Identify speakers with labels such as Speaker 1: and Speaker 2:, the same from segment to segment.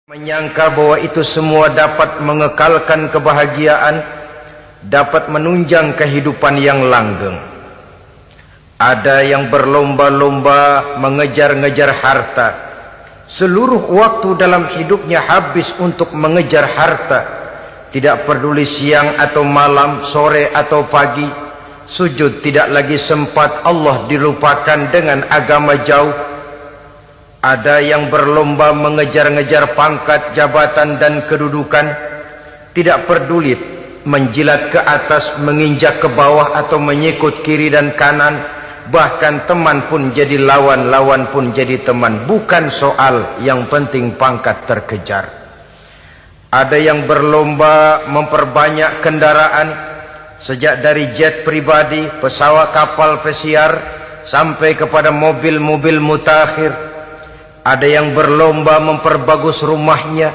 Speaker 1: Menyangka bahwa itu semua dapat mengekalkan kebahagiaan, dapat menunjang kehidupan yang langgeng. Ada yang berlomba-lomba mengejar-ngejar harta. Seluruh waktu dalam hidupnya habis untuk mengejar harta. Tidak peduli siang atau malam, sore atau pagi. Sujud tidak lagi sempat, Allah dilupakan dengan agama jauh. Ada yang berlomba mengejar-ngejar pangkat, jabatan dan kedudukan. Tidak peduli menjilat ke atas, menginjak ke bawah atau menyikut kiri dan kanan. Bahkan teman pun jadi lawan, lawan pun jadi teman. Bukan soal, yang penting pangkat terkejar. Ada yang berlomba memperbanyak kendaraan, sejak dari jet pribadi, pesawat kapal pesiar, sampai kepada mobil-mobil mutakhir. Ada yang berlomba memperbagus rumahnya.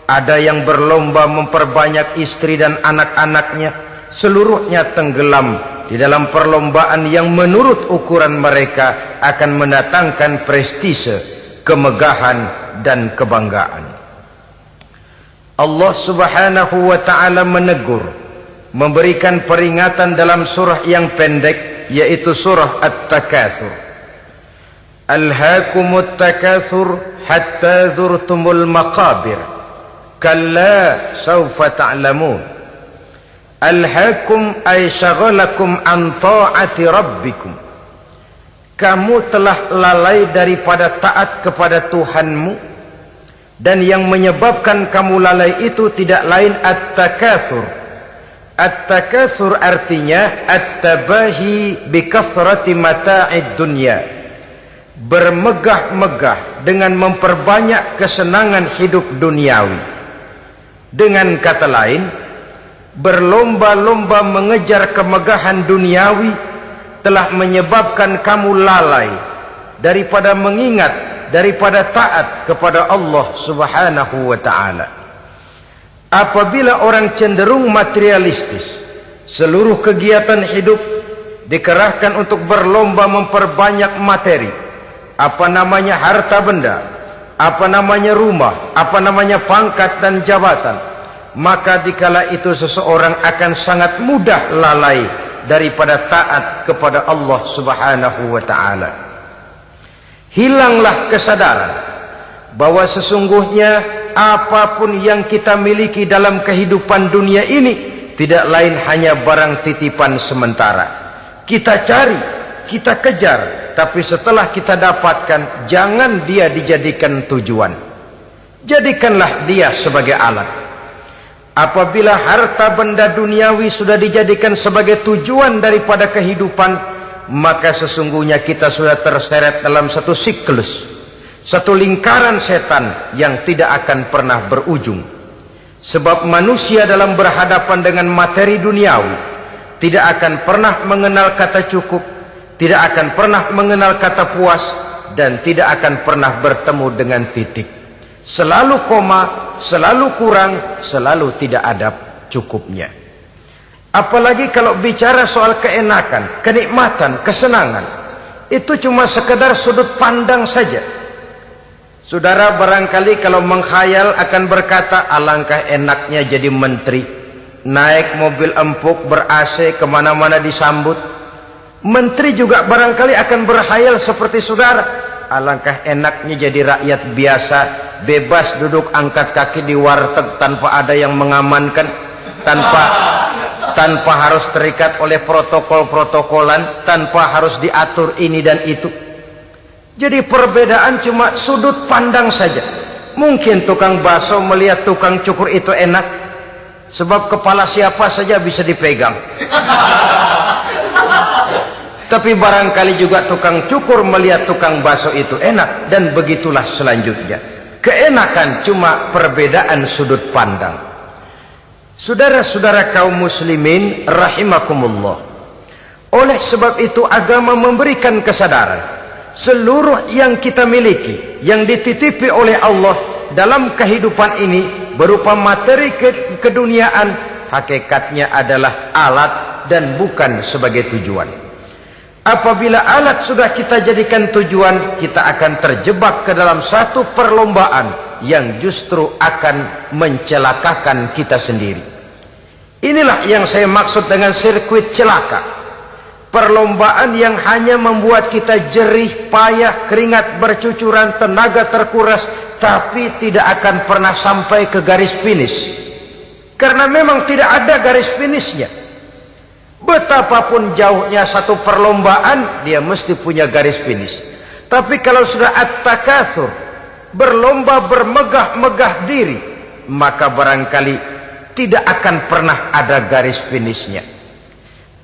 Speaker 1: Ada yang berlomba memperbanyak istri dan anak-anaknya. Seluruhnya tenggelam di dalam perlombaan yang menurut ukuran mereka akan mendatangkan prestise, kemegahan dan kebanggaan. Allah subhanahu wa ta'ala menegur, memberikan peringatan dalam surah yang pendek, yaitu surah At-Takatsur. Alhaakumut takatsur hatta zurtumul maqabir kalla sawfa ta'lamun. Alhaakum ay syagalakum an ta'ati rabbikum. Kamu telah lalai daripada taat kepada Tuhanmu, dan yang menyebabkan kamu lalai itu tidak lain at-takatsur. At-takatsur artinya at-tabahi bi kathrati mata'id dunya. Bermegah-megah dengan memperbanyak kesenangan hidup duniawi. Dengan kata lain, berlomba-lomba mengejar kemegahan duniawi telah menyebabkan kamu lalai daripada mengingat, daripada taat kepada Allah subhanahu wa ta'ala. Apabila orang cenderung materialistis, seluruh kegiatan hidup dikerahkan untuk berlomba memperbanyak materi. Apa namanya harta benda, apa namanya rumah, apa namanya pangkat dan jabatan, maka dikala itu seseorang akan sangat mudah lalai daripada taat kepada Allah subhanahu wa ta'ala. Hilanglah kesadaran bahwa sesungguhnya apapun yang kita miliki dalam kehidupan dunia ini tidak lain hanya barang titipan sementara. Kita cari, kita kejar, tapi setelah kita dapatkan, jangan dia dijadikan tujuan. Jadikanlah dia sebagai alat. Apabila harta benda duniawi sudah dijadikan sebagai tujuan daripada kehidupan, maka sesungguhnya kita sudah terseret dalam satu siklus, satu lingkaran setan yang tidak akan pernah berujung. Sebab manusia dalam berhadapan dengan materi duniawi tidak akan pernah mengenal kata cukup, tidak akan pernah mengenal kata puas, dan tidak akan pernah bertemu dengan titik. Selalu koma, selalu kurang, selalu tidak ada cukupnya. Apalagi kalau bicara soal keenakan, kenikmatan, kesenangan, itu cuma sekedar sudut pandang saja. Saudara barangkali kalau menghayal akan berkata, alangkah enaknya jadi menteri, naik mobil empuk ber-AC, kemana-mana disambut. Menteri juga barangkali akan berhayal seperti saudara, alangkah enaknya jadi rakyat biasa, bebas duduk angkat kaki di warteg tanpa ada yang mengamankan, tanpa harus terikat oleh protokol-protokolan, tanpa harus diatur ini dan itu. Jadi perbedaan cuma sudut pandang saja. Mungkin tukang bakso melihat tukang cukur itu enak, sebab kepala siapa saja bisa dipegang. Tapi barangkali juga tukang cukur melihat tukang bakso itu enak, dan begitulah selanjutnya. Keenakan cuma perbedaan sudut pandang. Saudara-saudara kaum muslimin rahimakumullah. Oleh sebab itu agama memberikan kesadaran, seluruh yang kita miliki, yang dititipi oleh Allah dalam kehidupan ini berupa materi keduniaan, hakikatnya adalah alat dan bukan sebagai tujuan. Apabila alat sudah kita jadikan tujuan, kita akan terjebak ke dalam satu perlombaan yang justru akan mencelakakan kita sendiri. Inilah yang saya maksud dengan sirkuit celaka. Perlombaan yang hanya membuat kita jerih, payah, keringat bercucuran, tenaga terkuras, tapi tidak akan pernah sampai ke garis finish. Karena memang tidak ada garis finishnya. Betapapun jauhnya satu perlombaan, dia mesti punya garis finish. Tapi kalau sudah at-takatsur, berlomba bermegah-megah diri, maka barangkali tidak akan pernah ada garis finishnya.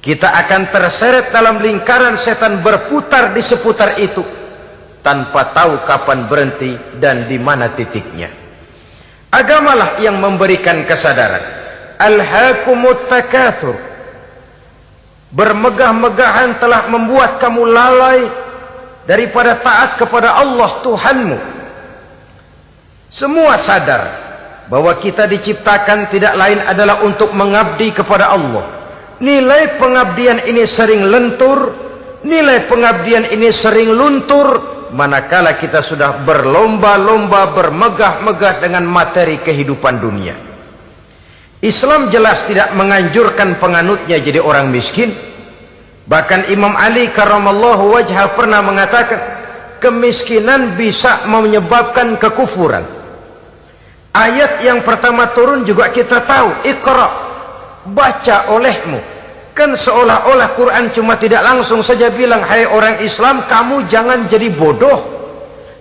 Speaker 1: Kita akan terseret dalam lingkaran setan, berputar di seputar itu tanpa tahu kapan berhenti dan di mana titiknya. Agamalah yang memberikan kesadaran. Alhaakumut takatsur. Bermegah-megahan telah membuat kamu lalai daripada taat kepada Allah Tuhanmu. Semua sadar bahwa kita diciptakan tidak lain adalah untuk mengabdi kepada Allah. Nilai pengabdian ini sering lentur, nilai pengabdian ini sering luntur, manakala kita sudah berlomba-lomba bermegah-megah dengan materi kehidupan dunia. Islam jelas tidak menganjurkan penganutnya jadi orang miskin. Bahkan Imam Ali karramallahu wajhah pernah mengatakan, kemiskinan bisa menyebabkan kekufuran. Ayat yang pertama turun juga kita tahu, Iqra, baca olehmu. Kan seolah-olah Quran cuma tidak langsung saja bilang, hai orang Islam, kamu jangan jadi bodoh.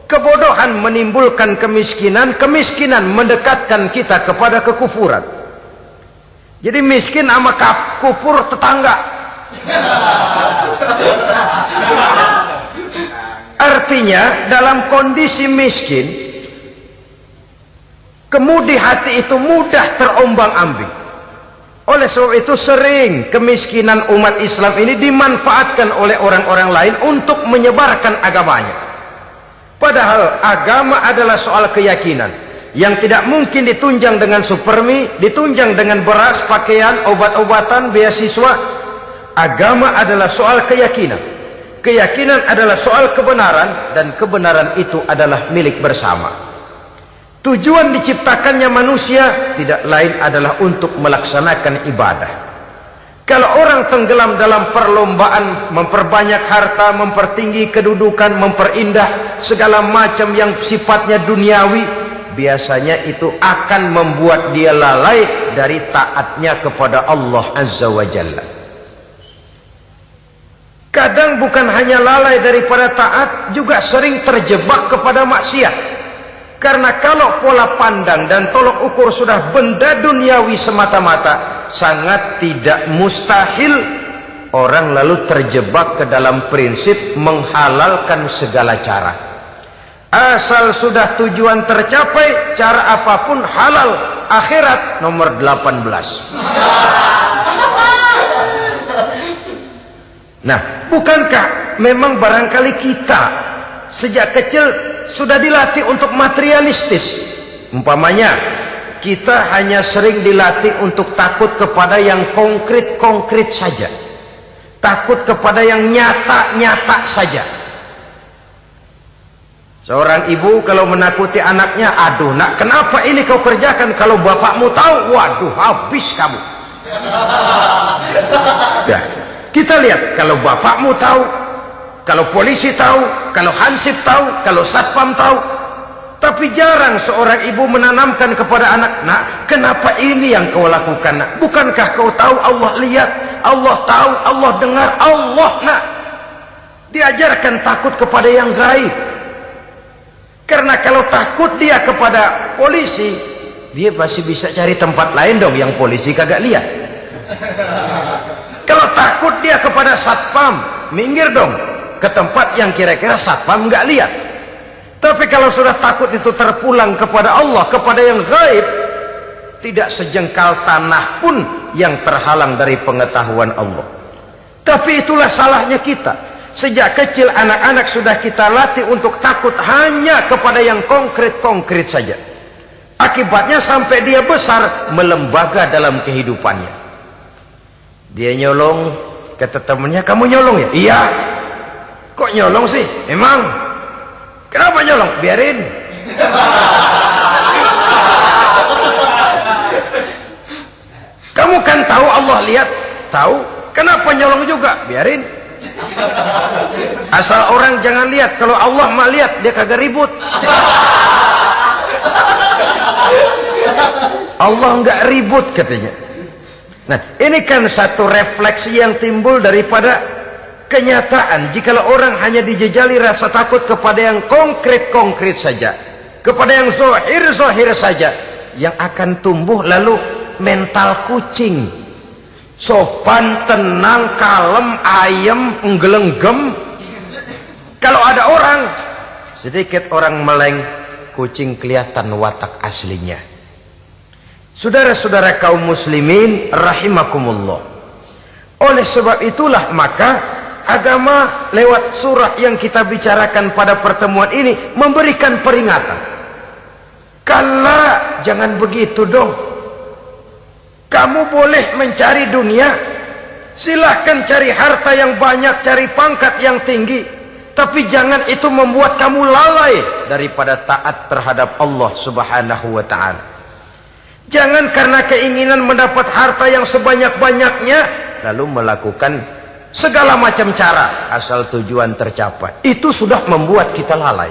Speaker 1: Kebodohan menimbulkan kemiskinan, kemiskinan mendekatkan kita kepada kekufuran. Jadi miskin sama kufur tetangga. Artinya dalam kondisi miskin, kemudi hati itu mudah terombang-ambing. Oleh sebab itu sering kemiskinan umat Islam ini dimanfaatkan oleh orang-orang lain untuk menyebarkan agamanya. Padahal agama adalah soal keyakinan yang tidak mungkin ditunjang dengan supermi, ditunjang dengan beras, pakaian, obat-obatan, beasiswa. Agama adalah soal keyakinan. Keyakinan adalah soal kebenaran, dan kebenaran itu adalah milik bersama. Tujuan diciptakannya manusia tidak lain adalah untuk melaksanakan ibadah. Kalau orang tenggelam dalam perlombaan memperbanyak harta, mempertinggi kedudukan, memperindah segala macam yang sifatnya duniawi, biasanya itu akan membuat dia lalai dari taatnya kepada Allah Azza wa Jalla. Kadang bukan hanya lalai daripada taat, juga sering terjebak kepada maksiat. Karena kalau pola pandang dan tolok ukur sudah benda duniawi semata-mata, sangat tidak mustahil orang lalu terjebak ke dalam prinsip menghalalkan segala cara. Asal sudah tujuan tercapai, cara apapun halal. Akhirat nomor 18. Nah, bukankah memang barangkali kita sejak kecil sudah dilatih untuk materialistis? Umpamanya kita hanya sering dilatih untuk takut kepada yang konkret-konkret saja, takut kepada yang nyata-nyata saja. Seorang ibu kalau menakuti anaknya, aduh nak, kenapa ini kau kerjakan? Kalau bapakmu tahu, waduh, habis kamu. Ya, kita lihat, kalau bapakmu tahu, kalau polisi tahu, kalau hansip tahu, kalau satpam tahu. Tapi jarang seorang ibu menanamkan kepada anak, nak, kenapa ini yang kau lakukan, nak? Bukankah kau tahu Allah lihat, Allah tahu, Allah dengar, Allah, nak? Diajarkan takut kepada yang gaib. Karena kalau takut dia kepada polisi, dia pasti bisa cari tempat lain dong yang polisi kagak lihat. Kalau takut dia kepada satpam, minggir dong ke tempat yang kira-kira satpam nggak lihat. Tapi kalau sudah takut itu terpulang kepada Allah, kepada yang gaib, tidak sejengkal tanah pun yang terhalang dari pengetahuan Allah. Tapi itulah salahnya kita. Sejak kecil anak-anak sudah kita latih untuk takut hanya kepada yang konkret-konkret saja. Akibatnya sampai dia besar melembaga dalam kehidupannya. Dia nyolong, kata temannya, kamu nyolong ya? Iya. Kok nyolong sih? Emang? Kenapa nyolong? Biarin. Kamu kan tahu Allah lihat, tahu. Kenapa nyolong juga? Biarin. Asal orang jangan lihat. Kalau Allah mah lihat, dia kagak ribut. Allah nggak ribut katanya. Nah, ini kan satu refleksi yang timbul daripada kenyataan. Jikalau orang hanya dijejali rasa takut kepada yang konkret-konkret saja, kepada yang zohir-zohir saja, yang akan tumbuh lalu mental kucing, sopan, tenang, kalem, ayem, nggelenggem. Kalau ada orang, sedikit orang meleng, kucing kelihatan watak aslinya. Saudara-saudara kaum muslimin rahimakumullah. Oleh sebab itulah maka agama lewat surah yang kita bicarakan pada pertemuan ini memberikan peringatan. Kala, jangan begitu dong. Kamu boleh mencari dunia, silahkan cari harta yang banyak, cari pangkat yang tinggi, tapi jangan itu membuat kamu lalai daripada taat terhadap Allah subhanahu wa ta'ala. Jangan karena keinginan mendapat harta yang sebanyak-banyaknya lalu melakukan segala macam cara asal tujuan tercapai. Itu sudah membuat kita lalai.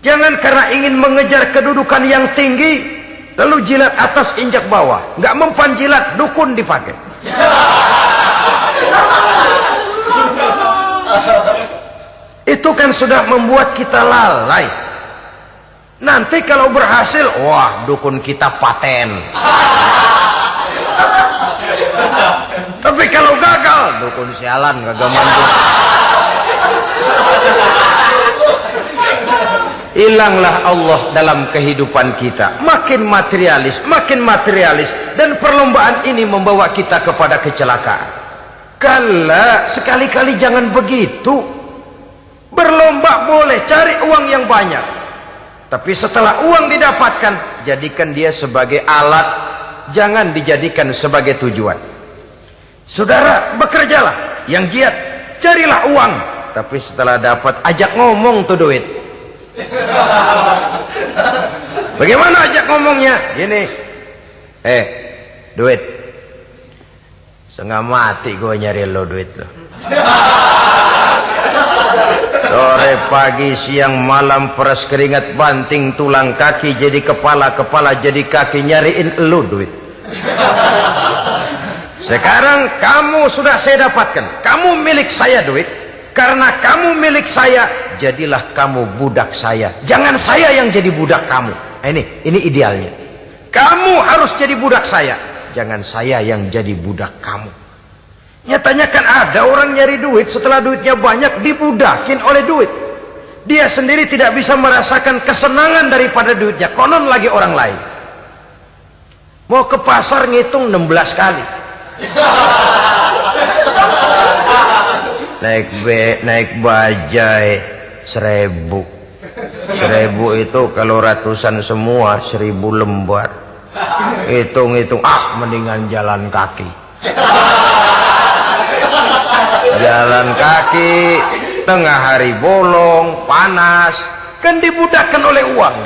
Speaker 1: Jangan karena ingin mengejar kedudukan yang tinggi lalu jilat atas injak bawah. Nggak mempan jilat, dukun dipakai. Itu kan sudah membuat kita lalai. Nanti kalau berhasil, wah dukun kita paten. Tapi kalau gagal, dukun sialan kagak mampu. Hilanglah Allah dalam kehidupan kita. Makin materialis, dan perlombaan ini membawa kita kepada kecelakaan. Kala, sekali-kali jangan begitu. Berlomba boleh, cari uang yang banyak. Tapi setelah uang didapatkan, jadikan dia sebagai alat, jangan dijadikan sebagai tujuan. Saudara, bekerjalah, yang giat, carilah uang. Tapi setelah dapat, ajak ngomong tuh duit. Bagaimana ajak ngomongnya? Gini, duit, setengah mati gue nyari lo duit lo. Sore, pagi, siang, malam, peras keringat, banting tulang kaki, jadi kepala, kepala jadi kaki, nyariin elu duit. Sekarang kamu sudah saya dapatkan, kamu milik saya duit. Karena kamu milik saya, jadilah kamu budak saya. Jangan saya yang jadi budak kamu. Ini idealnya. Kamu harus jadi budak saya, jangan saya yang jadi budak kamu. Nyatanya kan ada orang nyari duit, setelah duitnya banyak dibudakin oleh duit. Dia sendiri tidak bisa merasakan kesenangan daripada duitnya, konon lagi orang lain. Mau ke pasar ngitung 16 kali. Naik bajai 1000. 1000 itu kalau ratusan semua 1000 lembar. Hitung-hitung, mendingan jalan kaki. Jalan kaki, tengah hari bolong, panas, kan dibudakkan oleh uang.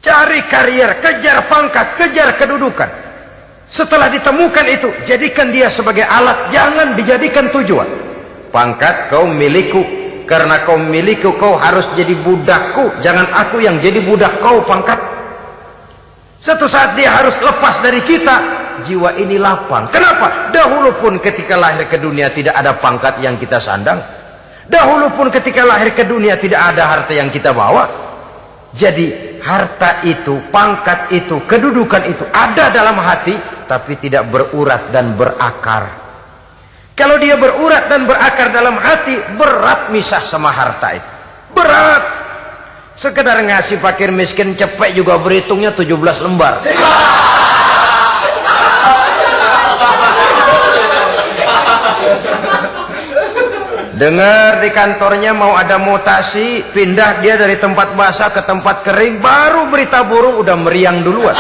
Speaker 1: Cari karier, kejar pangkat, kejar kedudukan. Setelah ditemukan itu, jadikan dia sebagai alat, jangan dijadikan tujuan. Pangkat kau milikku, karena kau milikku kau harus jadi budakku, jangan aku yang jadi budak kau pangkat. Suatu saat dia harus lepas dari kita, jiwa ini lapang. Kenapa? Dahulu pun ketika lahir ke dunia tidak ada pangkat yang kita sandang. Dahulu pun ketika lahir ke dunia tidak ada harta yang kita bawa. Jadi harta itu, pangkat itu, kedudukan itu ada dalam hati, tapi tidak berurat dan berakar. Kalau dia berurat dan berakar dalam hati, berat misah sama harta itu. Berat. Sekedar ngasih fakir miskin cepet juga berhitungnya 17 lembar. Dengar di kantornya mau ada mutasi, pindah dia dari tempat basah ke tempat kering, baru berita burung udah meriang duluan.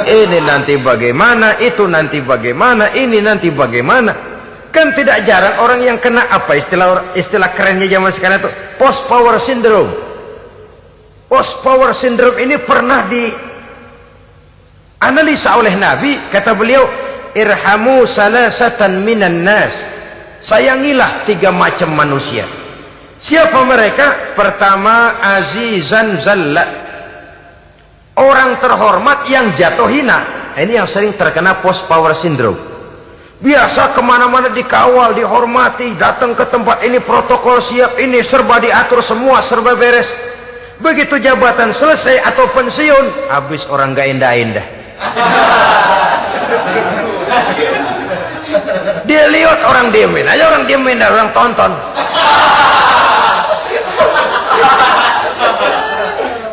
Speaker 1: Ini nanti bagaimana, itu nanti bagaimana, ini nanti bagaimana. Kan tidak jarang orang yang kena apa istilah kerennya zaman sekarang itu post power syndrome. Post power syndrome ini pernah dianalisa oleh Nabi. Kata beliau, irhamu salasatan minan nas, sayangilah 3 macam manusia. Siapa mereka? Pertama, azizan zalla, orang terhormat yang jatuh hina. Ini yang sering terkena post power syndrome. Biasa kemana-mana dikawal, dihormati, datang ke tempat ini protokol siap, ini serba diatur, semua serba beres. Begitu jabatan selesai atau pensiun, habis orang gak indah-indah. Dia lihat orang diemin aja, orang diemin dan orang tonton.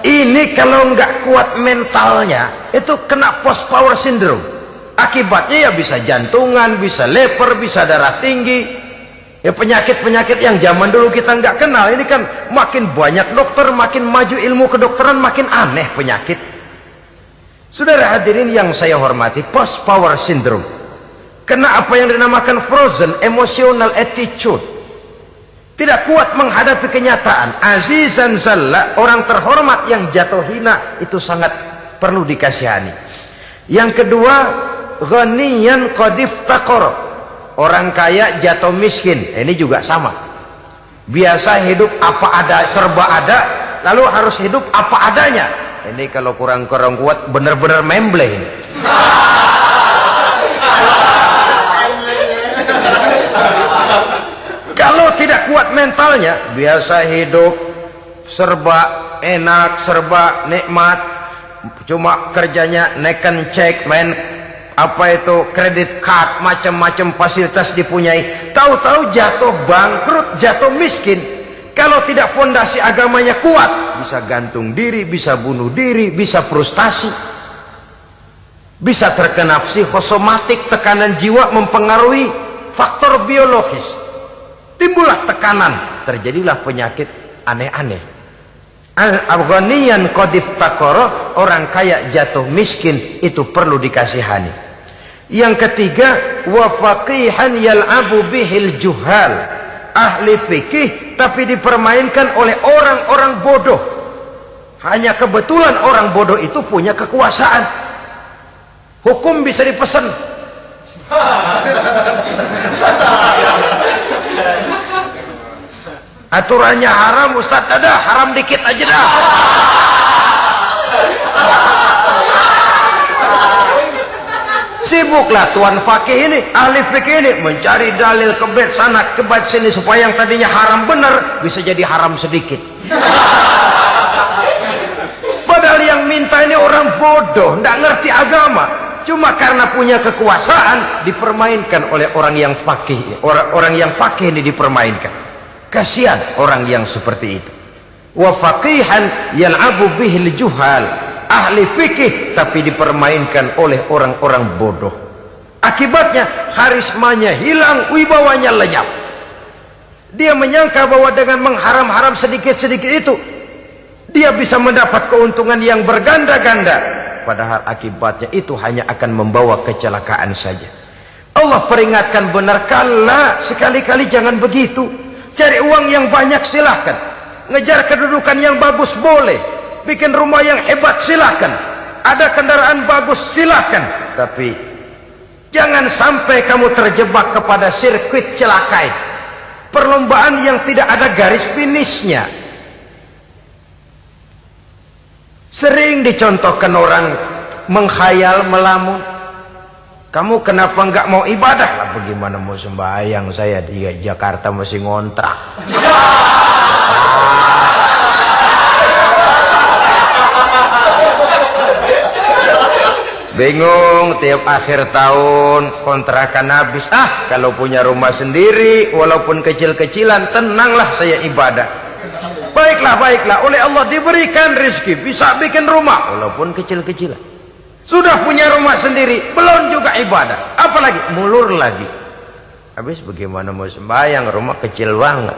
Speaker 1: Ini kalau nggak kuat mentalnya, itu kena post power syndrome. Akibatnya ya bisa jantungan, bisa leper, bisa darah tinggi. Ya penyakit-penyakit yang zaman dulu kita nggak kenal. Ini kan makin banyak dokter, makin maju ilmu kedokteran, makin aneh penyakit. Saudara hadirin yang saya hormati, post power syndrome kena apa yang dinamakan frozen emotional attitude. Tidak kuat menghadapi kenyataan. Azizan zalla, orang terhormat yang jatuh hina, itu sangat perlu dikasihani. Yang kedua, ghaniyan qad iftaqara, orang kaya jatuh miskin. Ini juga sama. Biasa hidup apa ada, serba ada, lalu harus hidup apa adanya. Ini kalau kurang-kurang kuat, benar-benar memble ini. Kalau tidak kuat mentalnya, biasa hidup serba enak, serba nikmat, cuma kerjanya neken cek, main apa itu kredit card, macam-macam fasilitas dipunyai. Tahu-tahu jatuh bangkrut, jatuh miskin. Kalau tidak fondasi agamanya kuat, bisa gantung diri, bisa bunuh diri, bisa frustasi, bisa terkena psikosomatik, tekanan jiwa mempengaruhi faktor biologis. Timbullah tekanan, terjadilah penyakit aneh-aneh. Al-ghaniyan qad iftaqara, orang kaya jatuh miskin, itu perlu dikasihani. Yang ketiga, wa faqihan yal'abu bihil juhal, ahli fikih tapi dipermainkan oleh orang-orang bodoh. Hanya kebetulan orang bodoh itu punya kekuasaan. Hukum bisa dipesan. Aturannya haram, Ustaz, ada haram dikit aja dah. Sibuklah tuan fakih ini, ahli fikih ini, mencari dalil kebet sana kebet sini supaya yang tadinya haram benar bisa jadi haram sedikit. Padahal yang minta ini orang bodoh, tidak ngerti agama, cuma karena punya kekuasaan dipermainkan oleh orang yang fakih. Orang yang fakih ini dipermainkan. Kasihan orang yang seperti itu. Wa faqihan yal'abu bihil juhal, ahli fikih tapi dipermainkan oleh orang-orang bodoh. Akibatnya karismanya hilang, wibawanya lenyap. Dia menyangka bahwa dengan mengharam-haram sedikit-sedikit itu dia bisa mendapat keuntungan yang berganda-ganda, padahal akibatnya itu hanya akan membawa kecelakaan saja. Allah peringatkan benar, kala, sekali-kali jangan begitu. Cari uang yang banyak silahkan, ngejar kedudukan yang bagus boleh, bikin rumah yang hebat silahkan, ada kendaraan bagus silahkan, tapi jangan sampai kamu terjebak kepada sirkuit celakai, perlombaan yang tidak ada garis finishnya. Sering dicontohkan orang menghayal, melamun. Kamu kenapa nggak mau ibadah? Lah bagaimana mau sembahyang, saya di Jakarta masih ngontrak. Bingung, tiap akhir tahun kontrakan habis. Kalau punya rumah sendiri walaupun kecil-kecilan, tenanglah saya ibadah. Baiklah, oleh Allah diberikan rezeki, bisa bikin rumah walaupun kecil-kecilan. Sudah punya rumah sendiri, belum juga ibadah, apalagi mulur lagi. Habis bagaimana mau sembahyang, rumah kecil banget,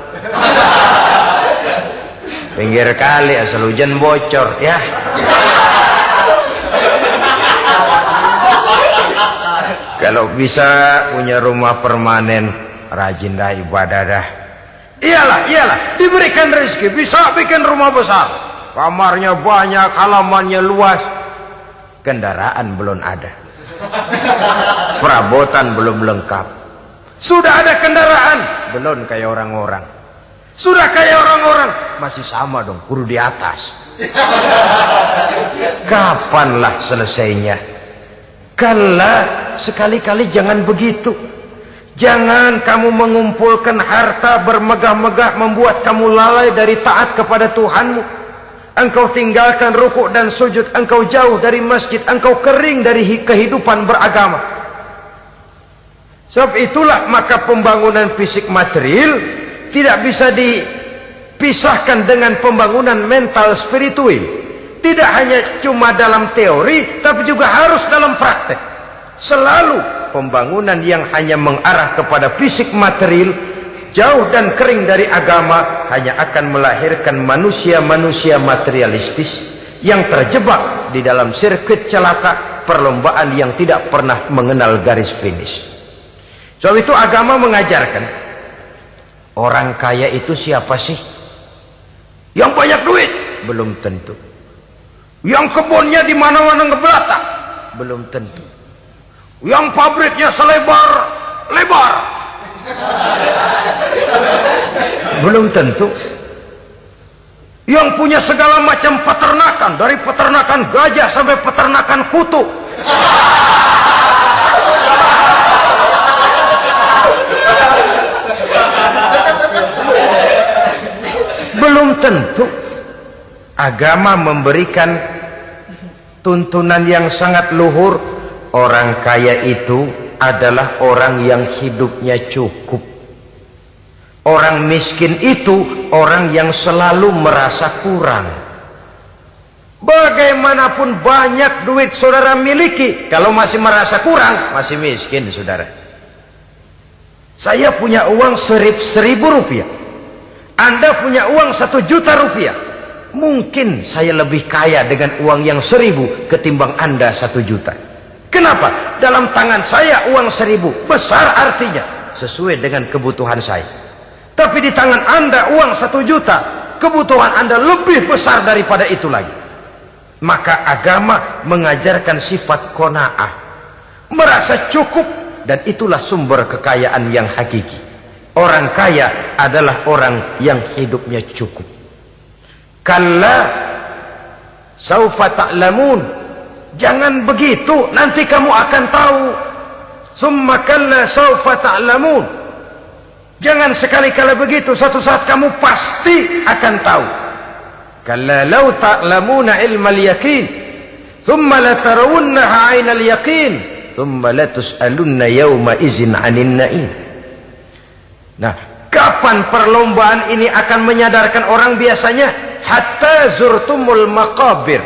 Speaker 1: pinggir kali, asal hujan bocor ya. Kalau bisa punya rumah permanen, rajin dah ibadah dah. Iyalah, diberikan rezeki, bisa bikin rumah besar. kamarnya banyak, halamannya luas, kendaraan belum ada, perabotan belum lengkap. Sudah ada kendaraan, belum kayak orang-orang. Sudah kayak orang-orang, masih sama dong, kudu di atas. Kapanlah selesainya? Kala, sekali-kali jangan begitu. Jangan kamu mengumpulkan harta bermegah-megah membuat kamu lalai dari taat kepada Tuhanmu. Engkau tinggalkan rukuk dan sujud, engkau jauh dari masjid, engkau kering dari kehidupan beragama. Sebab itulah maka pembangunan fisik material tidak bisa dipisahkan dengan pembangunan mental spiritual. Tidak hanya cuma dalam teori, tapi juga harus dalam praktek. Selalu pembangunan yang hanya mengarah kepada fisik material, jauh dan kering dari agama, hanya akan melahirkan manusia-manusia materialistis yang terjebak di dalam sirkuit celaka perlombaan yang tidak pernah mengenal garis finish. Sebab itu agama mengajarkan, orang kaya itu siapa sih? Yang banyak duit? Belum tentu. Yang kebunnya di mana-mana ngebelatak? Belum tentu. Yang pabriknya selebar-lebar? Belum tentu. Yang punya segala macam peternakan, dari peternakan gajah sampai peternakan kutu? Belum tentu. Agama memberikan tuntunan yang sangat luhur. Orang kaya itu adalah orang yang hidupnya cukup. Orang miskin itu orang yang selalu merasa kurang. Bagaimanapun banyak duit saudara miliki, kalau masih merasa kurang, masih miskin saudara. Saya punya uang 1.000 rupiah, Anda punya uang 1 juta rupiah. Mungkin saya lebih kaya dengan uang yang 1.000 ketimbang Anda 1 juta. Kenapa? Dalam tangan saya uang 1.000 besar, artinya sesuai dengan kebutuhan saya. Tapi di tangan Anda uang 1 juta, kebutuhan Anda lebih besar daripada itu lagi. Maka agama mengajarkan sifat qanaah, merasa cukup, dan itulah sumber kekayaan yang hakiki. Orang kaya adalah orang yang hidupnya cukup. Kalla saufa ta'lamun, jangan begitu, nanti kamu akan tahu. Summa kalla saufa ta'lamun, jangan sekali-kali begitu, suatu saat kamu pasti akan tahu. Kalla law ta'lamuna ilmal yaqin thumma latarawunnaha 'ainal yaqin thumma latus'alunna yawma idzin 'anin na'im. Nah, kapan perlombaan ini akan menyadarkan orang? Biasanya hatta zurtumul maqabir,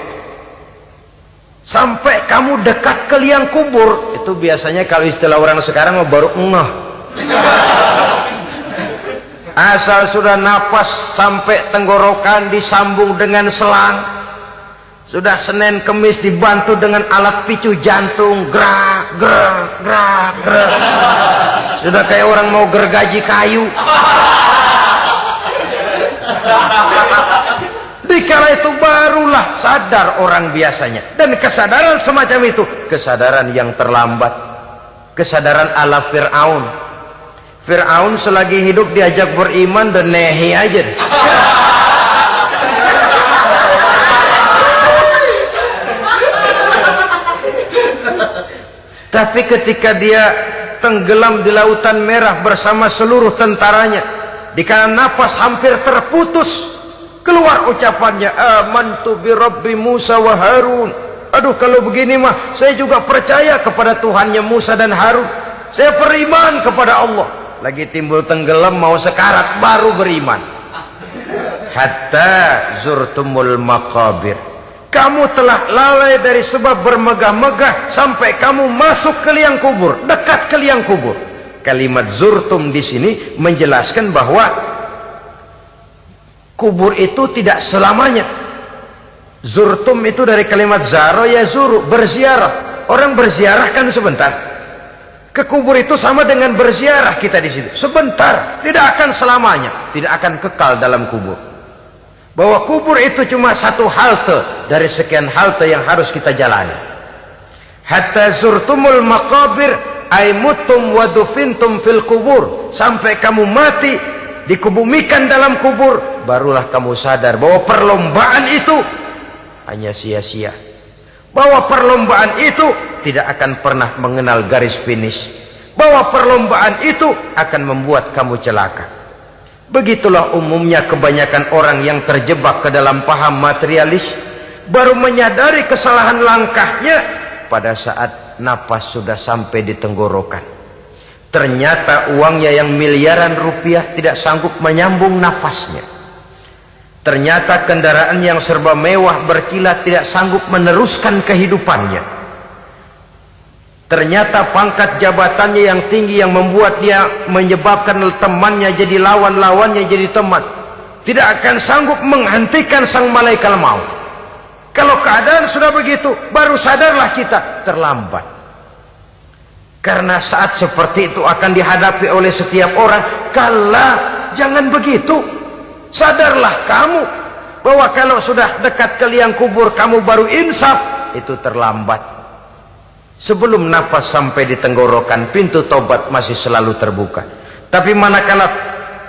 Speaker 1: sampai kamu dekat ke liang kubur. Itu biasanya kalau istilah orang sekarang baru ngeh. Asal sudah napas sampai tenggorokan disambung dengan selang, sudah Senin Kemis dibantu dengan alat picu jantung, gerak gerak gerak gerak, sudah kayak orang mau gergaji kayu. Dikala itu barulah sadar orang biasanya. Dan kesadaran semacam itu kesadaran yang terlambat, kesadaran ala Fir'aun. Fir'aun selagi hidup diajak beriman dan nehi aja. Tapi ketika dia tenggelam di lautan merah bersama seluruh tentaranya, dikala napas hampir terputus, keluar ucapannya, amantu bi Rabbi Musa wa Harun. Aduh, kalau begini mah saya juga percaya kepada Tuhannya Musa dan Harun. Saya beriman kepada Allah. Lagi timbul tenggelam mau sekarat baru beriman. Hatta zurtumul maqabir, kamu telah lalai dari sebab bermegah-megah sampai kamu masuk ke liang kubur, dekat ke liang kubur. Kalimat zurtum di sini menjelaskan bahwa kubur itu tidak selamanya. Zurtum itu dari kalimat zaro ya zuru, berziarah. Orang berziarah kan sebentar. Ke kubur itu sama dengan berziarah kita di situ. Sebentar, tidak akan selamanya, tidak akan kekal dalam kubur. bahwa kubur itu cuma satu halte dari sekian halte yang harus kita jalani. Hatta zurtumul maqabir ay mutum wa dufintum fil kubur, sampai kamu mati dikubumikan dalam kubur, barulah kamu sadar bahwa perlombaan itu hanya sia-sia, bahwa perlombaan itu tidak akan pernah mengenal garis finish, bahwa perlombaan itu akan membuat kamu celaka. Begitulah umumnya kebanyakan orang yang terjebak ke dalam paham materialis, baru menyadari kesalahan langkahnya pada saat napas sudah sampai di tenggorokan. Ternyata uangnya yang miliaran rupiah tidak sanggup menyambung nafasnya. Ternyata kendaraan yang serba mewah berkilat tidak sanggup meneruskan kehidupannya. Ternyata pangkat jabatannya yang tinggi yang membuat dia menyebabkan temannya jadi lawan, lawannya jadi teman, tidak akan sanggup menghentikan sang malaikat maut. Kalau keadaan sudah begitu, baru sadarlah kita terlambat. Karena saat seperti itu akan dihadapi oleh setiap orang. Kala, jangan begitu. Sadarlah kamu bahwa kalau sudah dekat ke liang kubur kamu baru insaf, itu terlambat. Sebelum nafas sampai di tenggorokan, pintu taubat masih selalu terbuka. Tapi manakala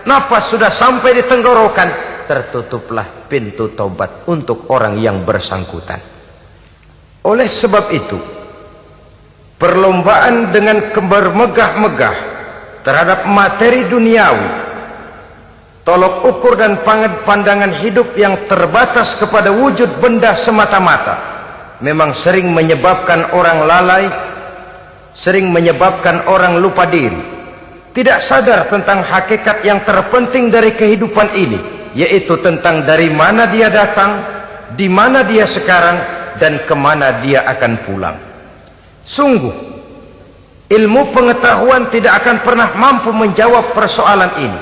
Speaker 1: nafas sudah sampai di tenggorokan, tertutuplah pintu taubat untuk orang yang bersangkutan. Oleh sebab itu, perlombaan dengan bermegah-megah terhadap materi duniawi, tolok ukur dan pandangan hidup yang terbatas kepada wujud benda semata-mata, memang sering menyebabkan orang lalai, sering menyebabkan orang lupa diri, tidak sadar tentang hakikat yang terpenting dari kehidupan ini, yaitu tentang dari mana dia datang, di mana dia sekarang, dan kemana dia akan pulang. Sungguh, ilmu pengetahuan tidak akan pernah mampu menjawab persoalan ini.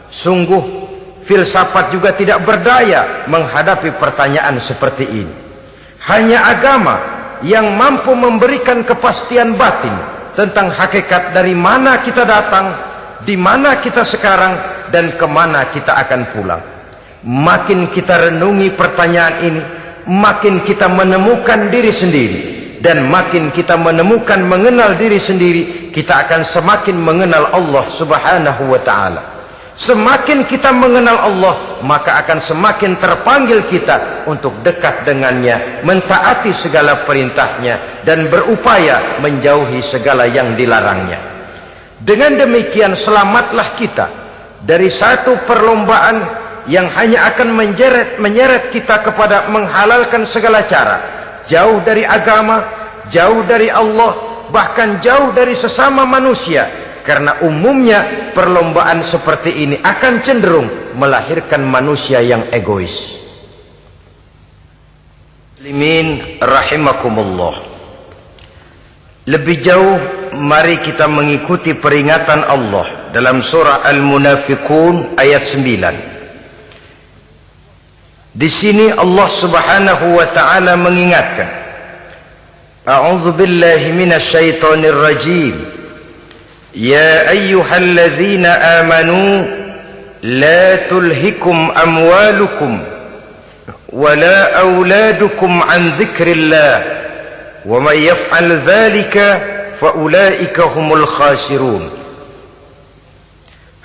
Speaker 1: Sungguh, filsafat juga tidak berdaya menghadapi pertanyaan seperti ini. Hanya agama yang mampu memberikan kepastian batin tentang hakikat dari mana kita datang, di mana kita sekarang, dan kemana kita akan pulang. Makin kita renungi pertanyaan ini, makin kita menemukan diri sendiri. Dan makin kita menemukan mengenal diri sendiri, kita akan semakin mengenal Allah Subhanahu wa ta'ala. Semakin kita mengenal Allah, maka akan semakin terpanggil kita untuk dekat dengannya, mentaati segala perintahnya, dan berupaya menjauhi segala yang dilarangnya. Dengan demikian selamatlah kita dari satu perlombaan yang hanya akan menyeret kita kepada menghalalkan segala cara, jauh dari agama, jauh dari Allah, bahkan jauh dari sesama manusia. Karena umumnya perlombaan seperti ini akan cenderung melahirkan manusia yang egois. Muslimin rahimakumullah. Lebih jauh, mari kita mengikuti peringatan Allah dalam surah Al-Munafiqun ayat 9. Di sini Allah Subhanahu wa taala mengingatkan, A'udzu billahi minasy syaithanir rajim. Ya ayyuhalladzina amanu la tulhikum amwalukum wala auladukum an dzikrillah wa may yaf'al dzalika fa ulaika humul khasirun.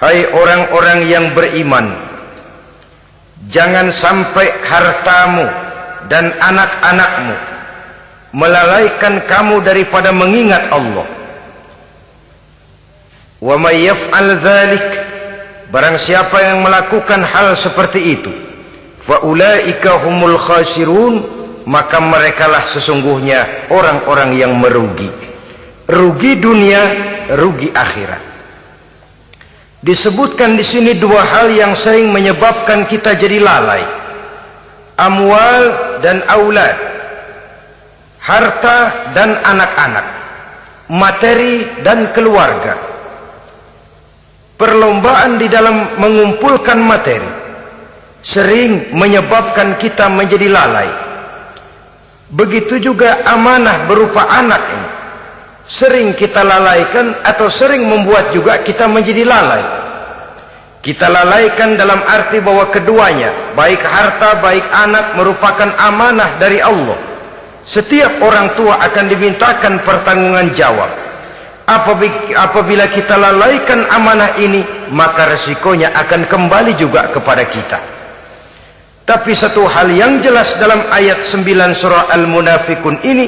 Speaker 1: Hai orang-orang yang beriman, jangan sampai hartamu dan anak-anakmu melalaikan kamu daripada mengingat Allah. Wa may yaf'al dzalik, barang siapa yang melakukan hal seperti itu, fa ulaika humul khasirun, maka merekalah sesungguhnya orang-orang yang merugi. Rugi dunia, rugi akhirat. Disebutkan di sini dua hal yang sering menyebabkan kita jadi lalai. Amwal dan aulad. Harta dan anak-anak. Materi dan keluarga. Perlombaan di dalam mengumpulkan materi sering menyebabkan kita menjadi lalai. Begitu juga amanah berupa anak ini sering kita lalaikan atau sering membuat juga kita menjadi lalai. Kita lalaikan dalam arti bahwa keduanya, baik harta baik anak, merupakan amanah dari Allah. Setiap orang tua akan dimintakan pertanggungan jawab. Apabila kita lalaikan amanah ini, maka resikonya akan kembali juga kepada kita. Tapi satu hal yang jelas dalam ayat 9 surah Al-Munafikun ini,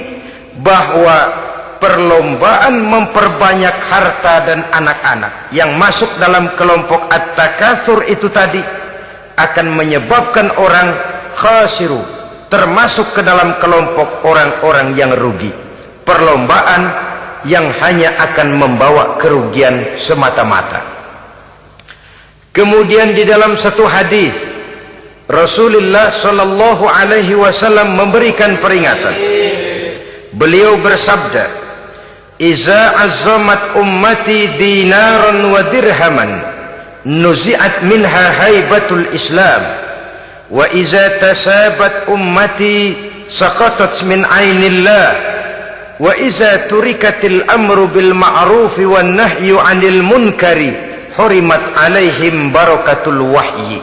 Speaker 1: bahwa perlombaan memperbanyak harta dan anak-anak yang masuk dalam kelompok at-takatsur itu tadi akan menyebabkan orang khasiru, termasuk ke dalam kelompok orang-orang yang rugi. Perlombaan yang hanya akan membawa kerugian semata-mata. Kemudian di dalam satu hadis Rasulullah sallallahu alaihi wasallam memberikan peringatan. Beliau bersabda, "Iza azzamat ummati dinaran wa dirhaman, nuzi'at minha haibatul Islam, wa iza tasabat ummati saqatat min ainillah, wa iza turikatil amru bil ma'rufi wan nahyu 'anil munkari, hurimat 'alaihim barakatul wahyi."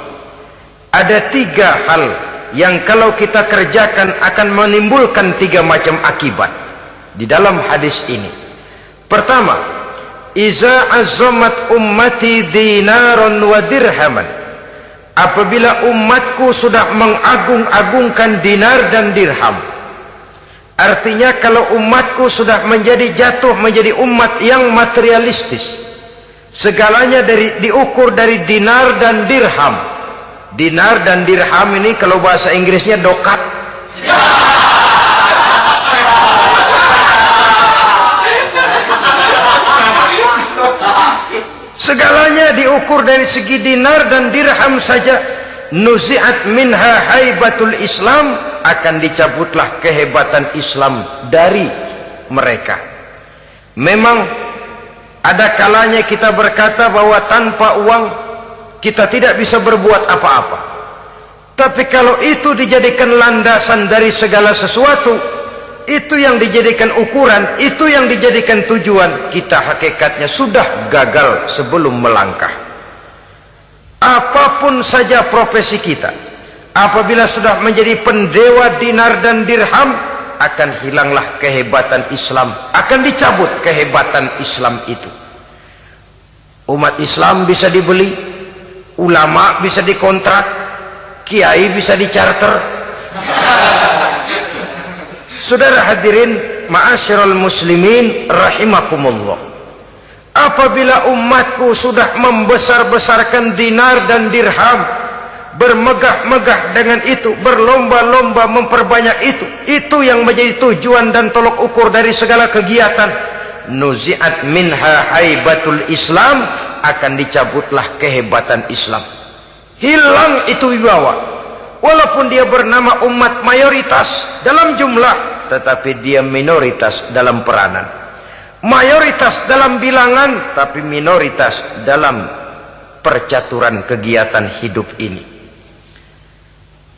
Speaker 1: Ada tiga hal yang kalau kita kerjakan akan menimbulkan tiga macam akibat di dalam hadis ini. Pertama, iza azzamat ummati dinaran wa dirhaman. Apabila umatku sudah mengagung-agungkan dinar dan dirham. Artinya kalau umatku sudah jatuh menjadi umat yang materialistis. Segalanya diukur dari dinar dan dirham. Dinar dan dirham ini kalau bahasa Inggrisnya dokat. Segalanya diukur dari segi dinar dan dirham saja. Nuzi'at minha haibatul Islam, akan dicabutlah kehebatan Islam dari mereka. Memang ada kalanya kita berkata bahwa tanpa uang kita tidak bisa berbuat apa-apa. Tapi kalau itu dijadikan landasan dari segala sesuatu, itu yang dijadikan ukuran, itu yang dijadikan tujuan, kita hakikatnya sudah gagal sebelum melangkah. Apapun saja profesi kita, apabila sudah menjadi pendewa dinar dan dirham, akan hilanglah kehebatan Islam, akan dicabut kehebatan Islam itu. Umat Islam bisa dibeli, ulama bisa dikontrak, kiai bisa dicarter. Saudara hadirin ma'asyiral muslimin rahimakumullah, apabila umatku sudah membesar-besarkan dinar dan dirham, bermegah-megah dengan itu, berlomba-lomba memperbanyak itu yang menjadi tujuan dan tolok ukur dari segala kegiatan, nuzi'at minha haibatul Islam, akan dicabutlah kehebatan Islam. Hilang itu wibawa. Walaupun dia bernama umat mayoritas dalam jumlah, tetapi dia minoritas dalam peranan. Mayoritas dalam bilangan, tapi minoritas dalam percaturan kegiatan hidup ini.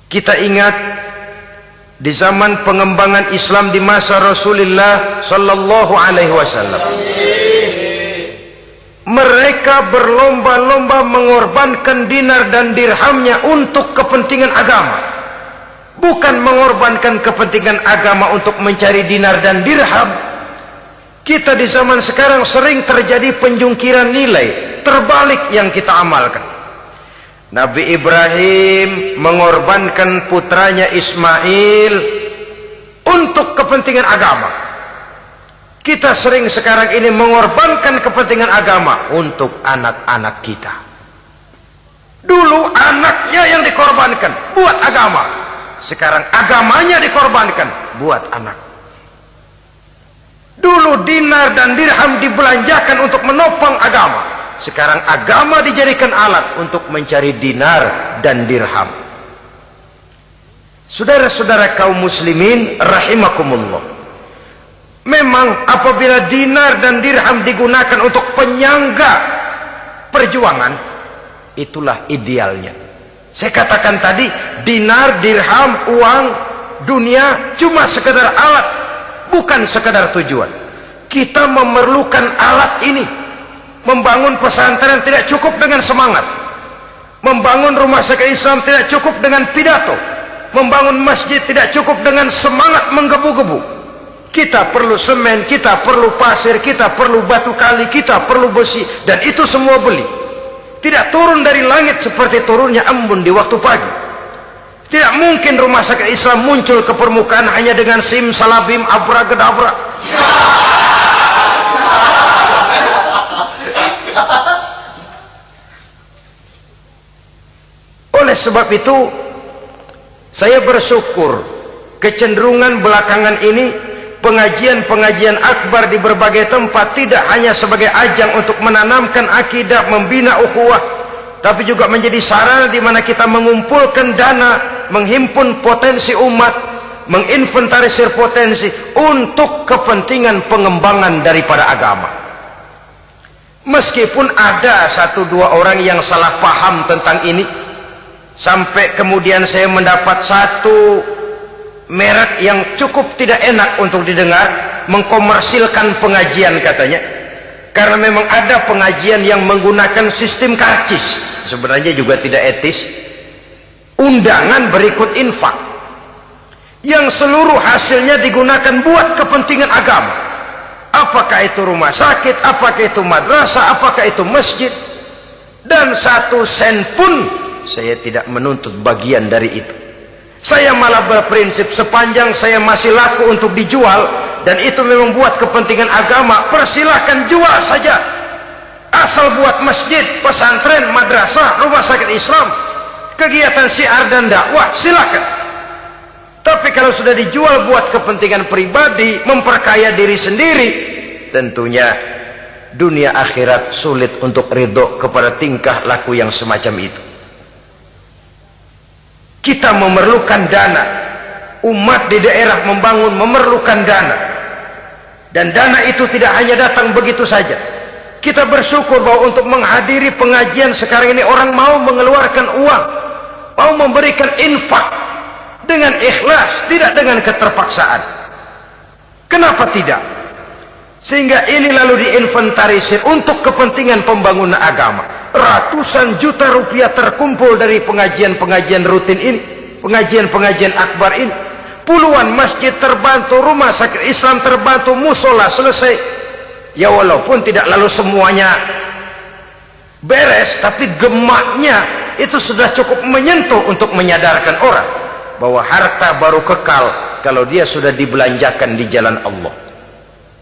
Speaker 1: Kita ingat di zaman pengembangan Islam di masa Rasulullah sallallahu alaihi wasallam, mereka berlomba-lomba mengorbankan dinar dan dirhamnya untuk kepentingan agama. Bukan mengorbankan kepentingan agama untuk mencari dinar dan dirham. Kita di zaman sekarang sering terjadi penjungkiran nilai, terbalik yang kita amalkan. Nabi Ibrahim mengorbankan putranya Ismail untuk kepentingan agama. Kita sering sekarang ini mengorbankan kepentingan agama untuk anak-anak kita. Dulu anaknya yang dikorbankan buat agama, sekarang agamanya dikorbankan buat anak. Dulu dinar dan dirham dibelanjakan untuk menopang agama, sekarang agama dijadikan alat untuk mencari dinar dan dirham. Saudara-saudara kaum muslimin rahimakumullah, memang apabila dinar dan dirham digunakan untuk penyangga perjuangan, itulah idealnya. Saya katakan tadi, dinar, dirham, uang, dunia cuma sekedar alat, bukan sekedar tujuan. Kita memerlukan alat ini. Membangun pesantren tidak cukup dengan semangat. Membangun rumah sakit Islam tidak cukup dengan pidato. Membangun masjid tidak cukup dengan semangat menggebu-gebu. Kita perlu semen, kita perlu pasir, kita perlu batu kali, kita perlu besi, dan itu semua beli. Tidak turun dari langit seperti turunnya embun di waktu pagi. Tidak mungkin rumah sakit Islam muncul ke permukaan hanya dengan sim salabim abracadabra. Oleh sebab itu, saya bersyukur kecenderungan belakangan ini pengajian-pengajian akbar di berbagai tempat tidak hanya sebagai ajang untuk menanamkan akidah, membina ukhuwah, tapi juga menjadi sarana di mana kita mengumpulkan dana, menghimpun potensi umat, menginventarisir potensi untuk kepentingan pengembangan daripada agama. Meskipun ada satu dua orang yang salah paham tentang ini, sampai kemudian saya mendapat satu merek yang cukup tidak enak untuk didengar, mengkomersilkan pengajian katanya, karena memang ada pengajian yang menggunakan sistem karcis, sebenarnya juga tidak etis. Undangan berikut infak yang seluruh hasilnya digunakan buat kepentingan agama, apakah itu rumah sakit, apakah itu madrasah, apakah itu masjid, dan 1 sen pun saya tidak menuntut bagian dari itu. Saya malah berprinsip sepanjang saya masih laku untuk dijual dan itu memang buat kepentingan agama, persilahkan jual saja, asal buat masjid, pesantren, madrasah, rumah sakit Islam, kegiatan syiar dan dakwah, silakan. Tapi kalau sudah dijual buat kepentingan pribadi, memperkaya diri sendiri, tentunya dunia akhirat sulit untuk ridho kepada tingkah laku yang semacam itu. Kita memerlukan dana, umat di daerah membangun memerlukan dana, dan dana itu tidak hanya datang begitu saja. Kita bersyukur bahwa untuk menghadiri pengajian sekarang ini orang mau mengeluarkan uang, mau memberikan infak dengan ikhlas, tidak dengan keterpaksaan. Kenapa tidak? Sehingga ini lalu diinventarisir untuk kepentingan pembangunan agama. Ratusan juta rupiah terkumpul dari pengajian-pengajian rutin ini, pengajian-pengajian akbar ini. Puluhan masjid terbantu, rumah sakit Islam terbantu, musola selesai. Ya walaupun tidak lalu semuanya beres, tapi gemaknya itu sudah cukup menyentuh untuk menyadarkan orang bahwa harta baru kekal kalau dia sudah dibelanjakan di jalan Allah.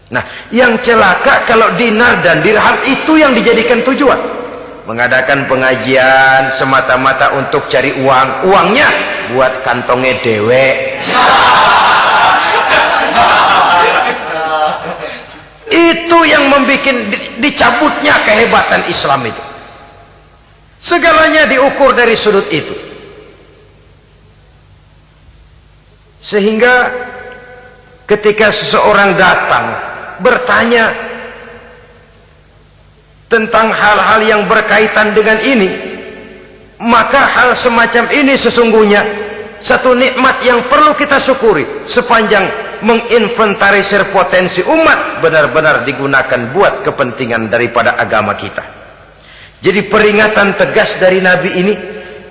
Speaker 1: Nah, yang celaka kalau dinar dan dirham itu yang dijadikan tujuan. Mengadakan pengajian semata-mata untuk cari uang, uangnya buat kantongnya dewe. Itu yang membuat dicabutnya kehebatan Islam itu. Segalanya diukur dari sudut itu. Sehingga ketika seseorang datang bertanya tentang hal-hal yang berkaitan dengan ini, maka hal semacam ini sesungguhnya satu nikmat yang perlu kita syukuri sepanjang menginventarisir potensi umat benar-benar digunakan buat kepentingan daripada agama kita. Jadi peringatan tegas dari Nabi ini,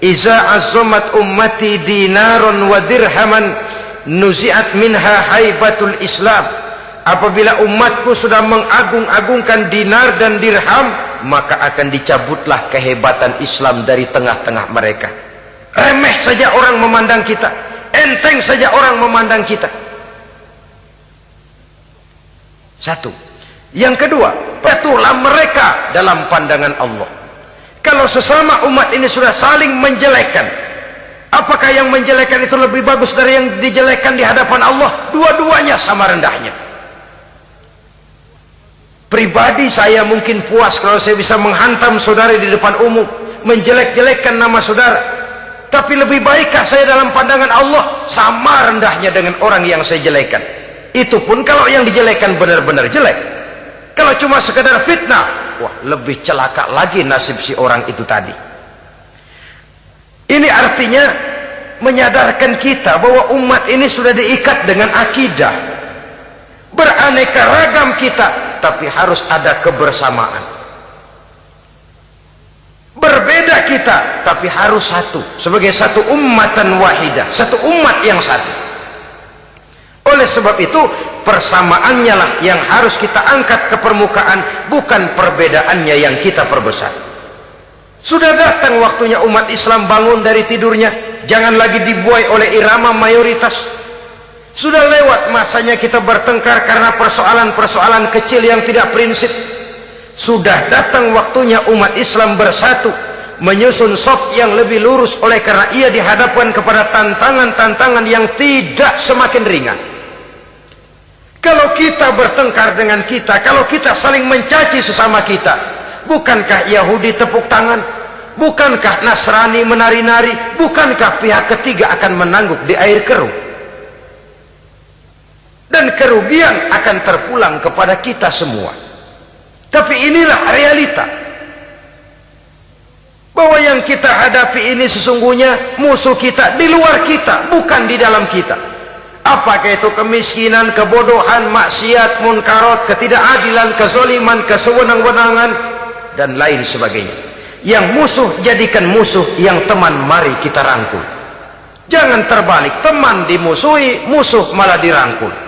Speaker 1: iza azumat ummati dinaron wa dirhaman nuzi'at minha haibatul Islam. Apabila umatku sudah mengagung-agungkan dinar dan dirham, maka akan dicabutlah kehebatan Islam dari tengah-tengah mereka. Remeh saja orang memandang kita, enteng saja orang memandang kita. Satu. Yang kedua, patuhlah mereka dalam pandangan Allah. Kalau sesama umat ini sudah saling menjelekkan, apakah yang menjelekkan itu lebih bagus dari yang dijelekkan di hadapan Allah? Dua-duanya sama rendahnya. Pribadi saya mungkin puas kalau saya bisa menghantam saudara di depan umum, menjelek-jelekkan nama saudara. Tapi lebih baikkah saya dalam pandangan Allah sama rendahnya dengan orang yang saya jelekkan? Itu pun kalau yang dijelekan benar-benar jelek. Kalau cuma sekedar fitnah, wah lebih celaka lagi nasib si orang itu tadi. Ini artinya menyadarkan kita bahwa umat ini sudah diikat dengan akidah. Beraneka ragam kita, tapi harus ada kebersamaan. Berbeda kita, tapi harus satu. Sebagai satu ummatan wahidah, satu umat yang satu. Oleh sebab itu, persamaannya lah yang harus kita angkat ke permukaan, bukan perbedaannya yang kita perbesar. Sudah datang waktunya umat Islam bangun dari tidurnya. Jangan lagi dibuai oleh irama mayoritas. Sudah lewat masanya kita bertengkar karena persoalan-persoalan kecil yang tidak prinsip. Sudah datang waktunya umat Islam bersatu, menyusun saf yang lebih lurus, oleh karena ia dihadapkan kepada tantangan-tantangan yang tidak semakin ringan. Kalau kita bertengkar dengan kita, kalau kita saling mencaci sesama kita, bukankah Yahudi tepuk tangan? Bukankah Nasrani menari-nari? Bukankah pihak ketiga akan menangguk di air keruh? Dan kerugian akan terpulang kepada kita semua. Tapi inilah realita, bahwa yang kita hadapi ini sesungguhnya musuh kita di luar kita, bukan di dalam kita. Apakah itu kemiskinan, kebodohan, maksiat, munkarat, ketidakadilan, kezaliman, kesewenang-wenangan, dan lain sebagainya. Yang musuh jadikan musuh, yang teman mari kita rangkul. Jangan terbalik, teman dimusuhi, musuh malah dirangkul.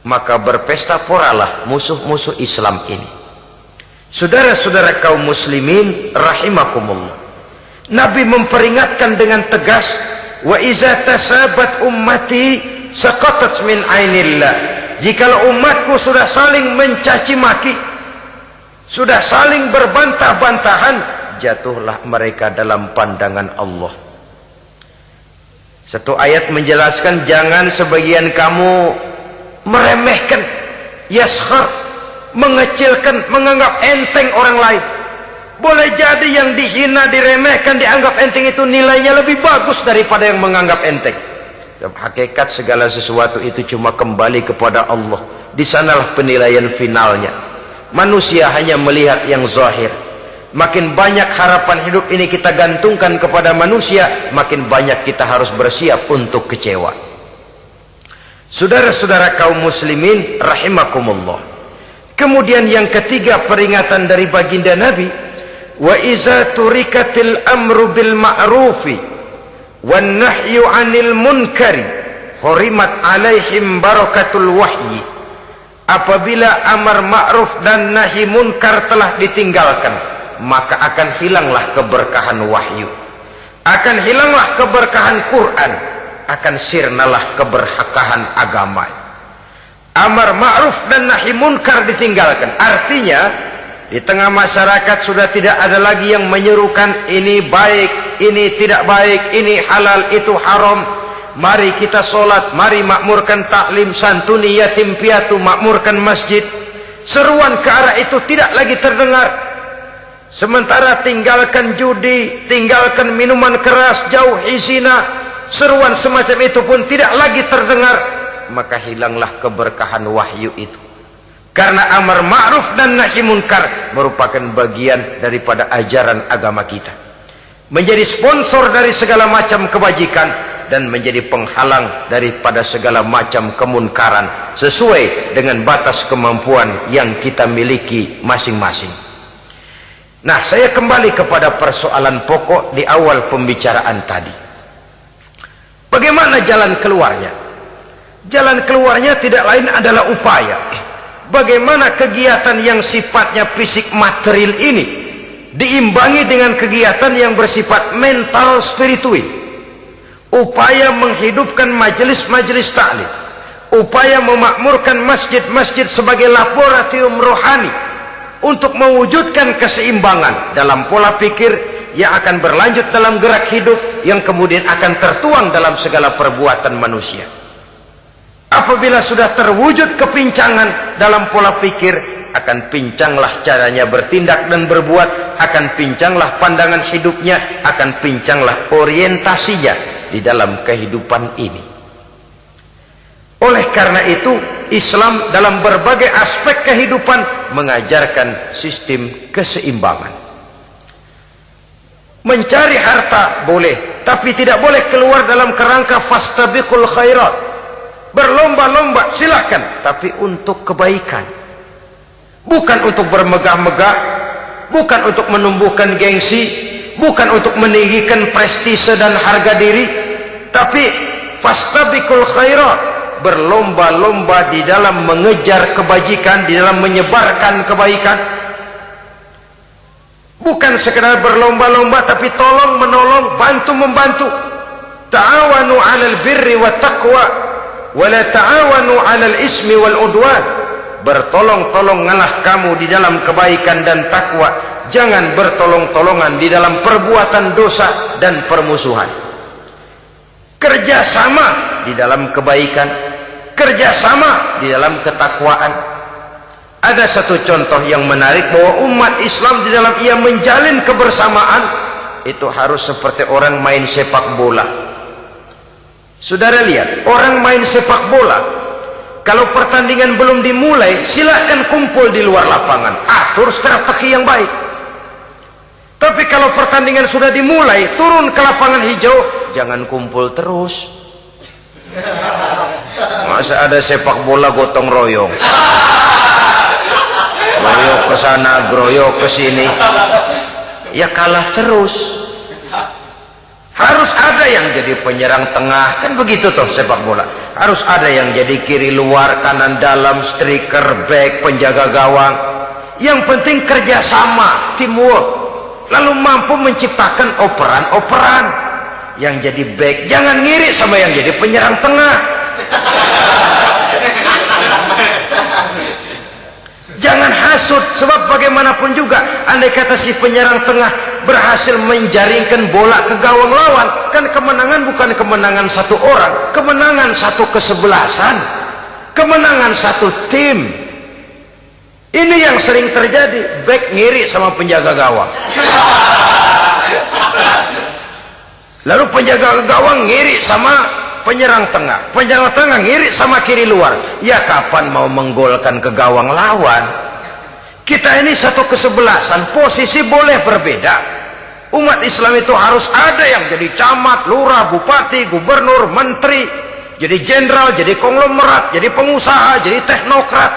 Speaker 1: Maka berpesta poralah musuh-musuh Islam ini. Saudara-saudara kaum muslimin rahimakumullah, Nabi memperingatkan dengan tegas, wa iza tasabat ummati saqatat min ainillah. Jikalau umatku sudah saling mencaci maki, sudah saling berbantah-bantahan, jatuhlah mereka dalam pandangan Allah. Satu ayat menjelaskan, jangan sebagian kamu meremehkan, yaskhar, mengecilkan, menganggap enteng orang lain. Boleh jadi yang dihina, diremehkan, dianggap enteng itu nilainya lebih bagus daripada yang menganggap enteng. Hakikat segala sesuatu itu cuma kembali kepada Allah. Di sanalah penilaian finalnya. Manusia hanya melihat yang zahir. Makin banyak harapan hidup ini kita gantungkan kepada manusia, makin banyak kita harus bersiap untuk kecewa. Saudara-saudara kaum muslimin rahimakumullah. Kemudian yang ketiga peringatan dari baginda Nabi, wa iza turikatil amru bil ma'rufi wan nahyu 'anil munkari hurimat 'alaihim barakatul wahyi. Apabila amar ma'ruf dan nahi munkar telah ditinggalkan, maka akan hilanglah keberkahan wahyu, akan hilanglah keberkahan Quran, akan sirnalah keberkahan agama. Amar ma'ruf dan nahi munkar ditinggalkan, artinya di tengah masyarakat sudah tidak ada lagi yang menyerukan ini baik, ini tidak baik, ini halal, itu haram. Mari kita sholat, mari makmurkan taklim, santuni yatim piatu, makmurkan masjid. Seruan ke arah itu tidak lagi terdengar. Sementara tinggalkan judi, tinggalkan minuman keras, jauhi zina, seruan semacam itu pun tidak lagi terdengar. Maka hilanglah keberkahan wahyu itu. Karena amar ma'ruf dan nahi munkar merupakan bagian daripada ajaran agama kita. Menjadi sponsor dari segala macam kebajikan dan menjadi penghalang daripada segala macam kemunkaran sesuai dengan batas kemampuan yang kita miliki masing-masing. Nah, saya kembali kepada persoalan pokok di awal pembicaraan tadi. Bagaimana jalan keluarnya? Jalan keluarnya tidak lain adalah upaya. Bagaimana kegiatan yang sifatnya fisik material ini diimbangi dengan kegiatan yang bersifat mental spiritual. Upaya menghidupkan majelis-majelis taklim, upaya memakmurkan masjid-masjid sebagai laboratorium rohani untuk mewujudkan keseimbangan dalam pola pikir yang akan berlanjut dalam gerak hidup yang kemudian akan tertuang dalam segala perbuatan manusia. Apabila sudah terwujud kepincangan dalam pola pikir, akan pincanglah caranya bertindak dan berbuat, akan pincanglah pandangan hidupnya, akan pincanglah orientasinya di dalam kehidupan ini. Oleh karena itu, Islam dalam berbagai aspek kehidupan mengajarkan sistem keseimbangan. Mencari harta boleh, tapi tidak boleh keluar dalam kerangka fastabiqul khairat. Berlomba-lomba silahkan, tapi untuk kebaikan, bukan untuk bermegah-megah, bukan untuk menumbuhkan gengsi, bukan untuk meninggikan prestise dan harga diri, tapi fastabiqul khairat, berlomba-lomba di dalam mengejar kebajikan, di dalam menyebarkan kebaikan. Bukan sekedar berlomba-lomba, tapi tolong menolong, bantu membantu. Ta'awanu 'alal birri wat taqwa wa la ta'awanu 'alal ismi wal udwan. Bertolong-tolonganlah kamu di dalam kebaikan dan takwa, jangan bertolong-tolongan di dalam perbuatan dosa dan permusuhan. Kerjasama di dalam kebaikan, kerjasama di dalam ketakwaan. Ada satu contoh yang menarik bahwa umat Islam di dalam ia menjalin kebersamaan itu harus seperti orang main sepak bola. Saudara lihat, orang main sepak bola, kalau pertandingan belum dimulai, silahkan kumpul di luar lapangan, atur strategi yang baik. Tapi kalau pertandingan sudah dimulai, turun ke lapangan hijau, jangan kumpul terus. Masa ada sepak bola gotong royong, groyok ke sana, groyok ke sini, ya kalah terus. Harus ada yang jadi penyerang tengah, kan begitu toh sepak bola. Harus ada yang jadi kiri luar, kanan dalam, striker, back, penjaga gawang. Yang penting kerjasama, teamwork, lalu mampu menciptakan operan-operan. Yang jadi back jangan ngiri sama yang jadi penyerang tengah. Jangan hasut, sebab bagaimanapun juga andai kata si penyerang tengah berhasil menjaringkan bola ke gawang lawan, kan kemenangan bukan kemenangan satu orang, kemenangan satu kesebelasan, kemenangan satu tim. Ini yang sering terjadi, back ngiri sama penjaga gawang, lalu penjaga gawang ngiri sama penyerang tengah, penyerang tengah ngiri sama kiri luar. Ya kapan mau menggolkan ke gawang lawan? Kita ini satu kesebelasan, posisi boleh berbeda. Umat Islam itu harus ada yang jadi camat, lurah, bupati, gubernur, menteri, jadi jenderal, jadi konglomerat, jadi pengusaha, jadi teknokrat.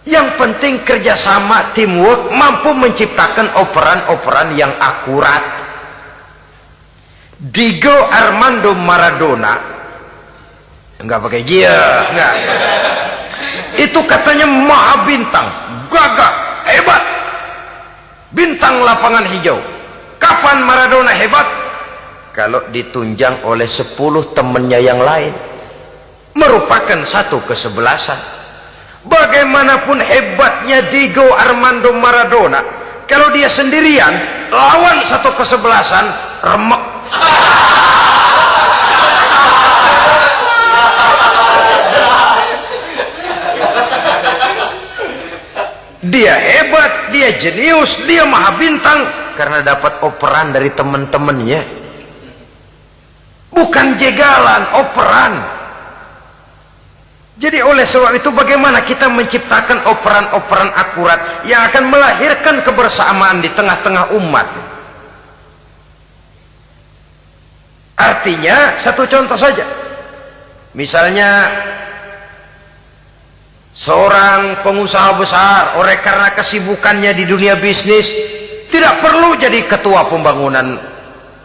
Speaker 1: Yang penting kerjasama, teamwork, mampu menciptakan operan-operan yang akurat. Diego Armando Maradona, enggak pakai dia, enggak. Itu katanya maha bintang, gagah, hebat, bintang lapangan hijau. Kapan Maradona hebat? Kalau ditunjang oleh 10 temannya yang lain, merupakan satu kesebelasan. Bagaimanapun hebatnya Diego Armando Maradona, kalau dia sendirian lawan satu kesebelasan, remek. Dia hebat, dia jenius, dia maha bintang karena dapat operan dari teman-temannya. Bukan jegalan, operan. Jadi oleh sebab itu bagaimana kita menciptakan operan-operan akurat yang akan melahirkan kebersamaan di tengah-tengah umat. Artinya satu contoh saja, misalnya seorang pengusaha besar, oleh karena kesibukannya di dunia bisnis, tidak perlu jadi ketua pembangunan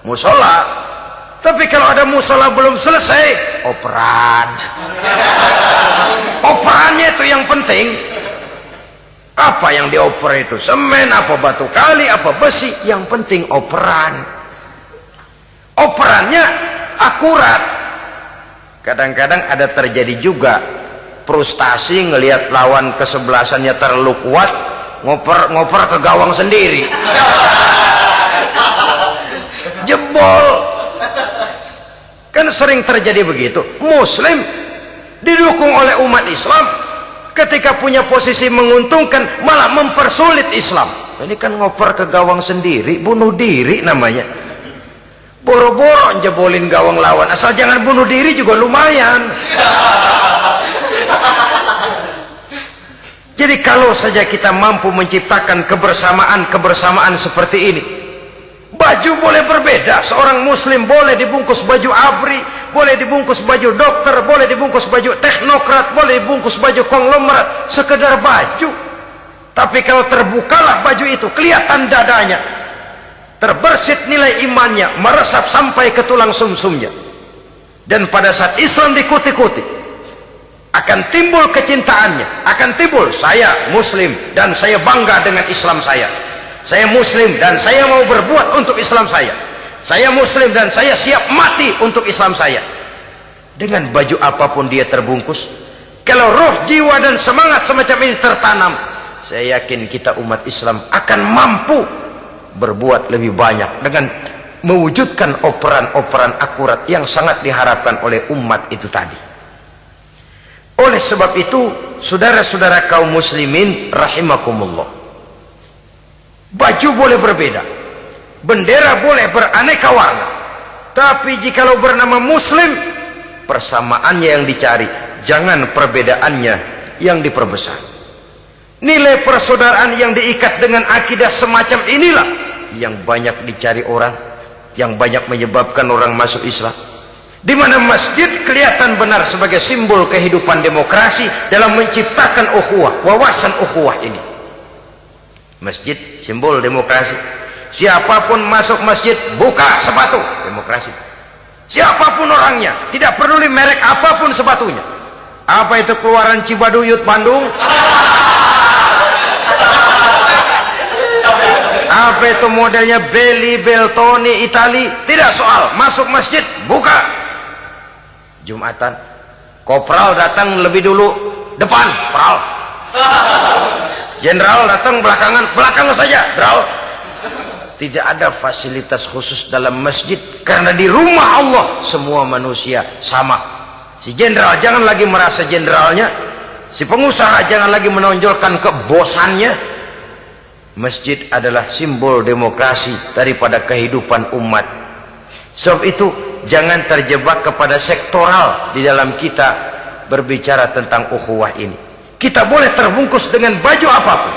Speaker 1: musola. Tapi kalau ada musola belum selesai, operan. Operannya itu yang penting. Apa yang dioper itu? Semen, apa batu kali, apa besi? Yang penting operan. Operannya akurat. Kadang-kadang ada terjadi juga frustasi ngelihat lawan kesebelasannya terlalu kuat, ngoper ke gawang sendiri, jebol. Kan sering terjadi begitu. Muslim didukung oleh umat Islam, ketika punya posisi menguntungkan malah mempersulit Islam. Ini kan ngoper ke gawang sendiri, bunuh diri namanya. Boro-boro jebolin gawang lawan, asal jangan bunuh diri juga lumayan. Jadi kalau saja kita mampu menciptakan kebersamaan seperti ini, baju boleh berbeda. Seorang muslim boleh dibungkus baju ABRI, boleh dibungkus baju dokter, boleh dibungkus baju teknokrat, boleh dibungkus baju konglomerat, sekedar baju. Tapi kalau terbukalah baju itu, kelihatan dadanya, terbersit nilai imannya, meresap sampai ke tulang sumsumnya. Dan pada saat Islam dikuti-kuti, akan timbul kecintaannya, akan timbul, saya muslim dan saya bangga dengan Islam saya. Saya muslim dan saya mau berbuat untuk Islam saya. Saya muslim dan saya siap mati untuk Islam saya. Dengan baju apapun dia terbungkus, kalau roh, jiwa dan semangat semacam ini tertanam, saya yakin kita umat Islam akan mampu berbuat lebih banyak dengan mewujudkan operan-operan akurat yang sangat diharapkan oleh umat itu tadi. Oleh sebab itu, saudara-saudara kaum muslimin rahimakumullah, baju boleh berbeda, bendera boleh beraneka warna, tapi jikalau bernama muslim, persamaannya yang dicari, jangan perbedaannya yang diperbesar. Nilai persaudaraan yang diikat dengan akidah semacam inilah yang banyak dicari orang, yang banyak menyebabkan orang masuk Islam. Di mana masjid kelihatan benar sebagai simbol kehidupan demokrasi dalam menciptakan ukhuwah, wawasan ukhuwah ini. Masjid simbol demokrasi. Siapapun masuk masjid buka sepatu, demokrasi. Siapapun orangnya, tidak peduli merek apapun sepatunya. Apa itu keluaran Cibaduyut Bandung? Apa itu modelnya Belli Beltoni Itali? Tidak soal, masuk masjid buka. Jumatan, kopral datang lebih dulu depan, pral. Jenderal datang belakangan, belakang saja, pral. Tidak ada fasilitas khusus dalam masjid, karena di rumah Allah semua manusia sama. Si jenderal jangan lagi merasa jenderalnya, si pengusaha jangan lagi menonjolkan kebosannya. Masjid adalah simbol demokrasi daripada kehidupan umat. Sebab itu jangan terjebak kepada sektoral di dalam kita berbicara tentang ukhuwah ini. Kita boleh terbungkus dengan baju apapun,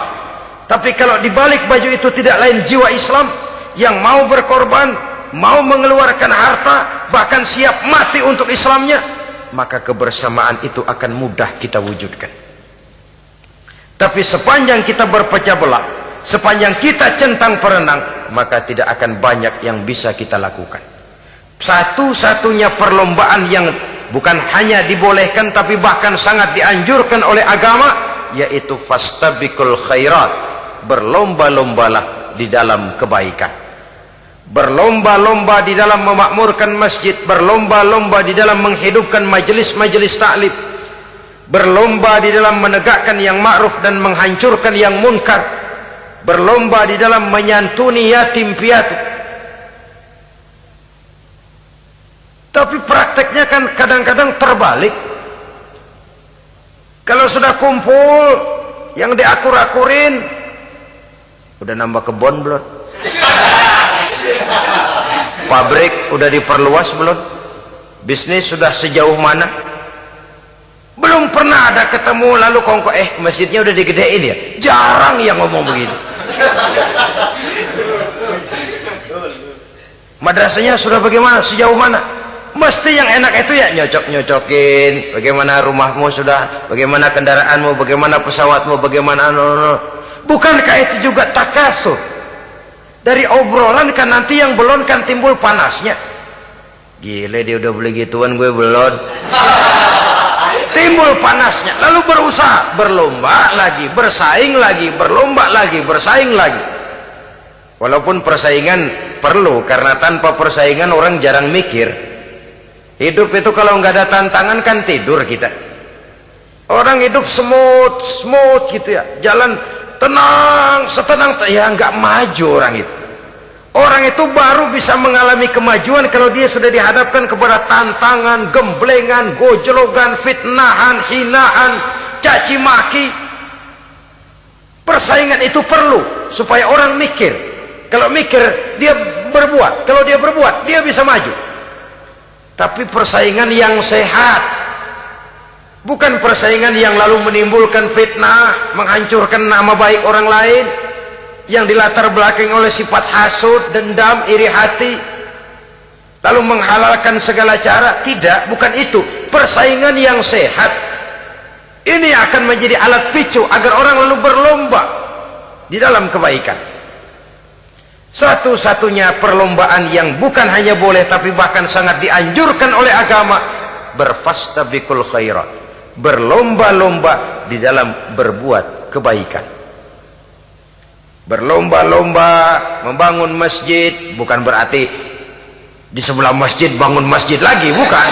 Speaker 1: tapi kalau di balik baju itu tidak lain jiwa Islam yang mau berkorban, mau mengeluarkan harta, bahkan siap mati untuk Islamnya, maka kebersamaan itu akan mudah kita wujudkan. Tapi sepanjang kita berpecah belah, sepanjang kita centang perenang, maka tidak akan banyak yang bisa kita lakukan. Satu-satunya perlombaan yang bukan hanya dibolehkan tapi bahkan sangat dianjurkan oleh agama, yaitu fastabiqul khairat, berlomba-lombalah di dalam kebaikan, berlomba-lomba di dalam memakmurkan masjid, berlomba-lomba di dalam menghidupkan majelis-majelis ta'lim, berlomba di dalam menegakkan yang ma'ruf dan menghancurkan yang munkar, berlomba di dalam menyantuni yatim piatu. Tapi prakteknya kan kadang-kadang terbalik. Kalau sudah kumpul yang diakur-akurin, udah nambah kebun belum? Pabrik udah diperluas belum? Bisnis sudah sejauh mana? Belum pernah ada ketemu lalu kongko masjidnya udah digedein ya. Jarang yang ngomong begitu. Madrasahnya sudah bagaimana, sejauh mana? Mesti yang enak itu ya nyocok-nyocokin, bagaimana rumahmu sudah, bagaimana kendaraanmu, bagaimana pesawatmu, bagaimana bukankah itu juga takasur? Dari obrolan kan nanti yang belum kan timbul panasnya. Gile dia udah beli gituan, gue belum. Timbul panasnya, lalu berusaha, berlomba lagi, bersaing lagi, berlomba lagi, bersaing lagi. Walaupun persaingan perlu, karena tanpa persaingan orang jarang mikir. Hidup itu kalau nggak ada tantangan kan tidur kita. Orang hidup smooth gitu ya, jalan tenang, setenang ya nggak maju orang itu. Orang itu baru bisa mengalami kemajuan kalau dia sudah dihadapkan kepada tantangan, gemblengan, gojlogan, fitnahan, hinaan, caci maki. Persaingan itu perlu supaya orang mikir. Kalau mikir dia berbuat, kalau dia berbuat dia bisa maju. Tapi persaingan yang sehat, bukan persaingan yang lalu menimbulkan fitnah, menghancurkan nama baik orang lain, yang dilatar belakangi oleh sifat hasud, dendam, iri hati, lalu menghalalkan segala cara. Tidak, bukan itu. Persaingan yang sehat ini akan menjadi alat picu agar orang lalu berlomba di dalam kebaikan. Satu-satunya perlombaan yang bukan hanya boleh tapi bahkan sangat dianjurkan oleh agama, berfastabiqul khairat, berlomba-lomba di dalam berbuat kebaikan. Berlomba-lomba membangun masjid bukan berarti di sebelah masjid bangun masjid lagi, bukan.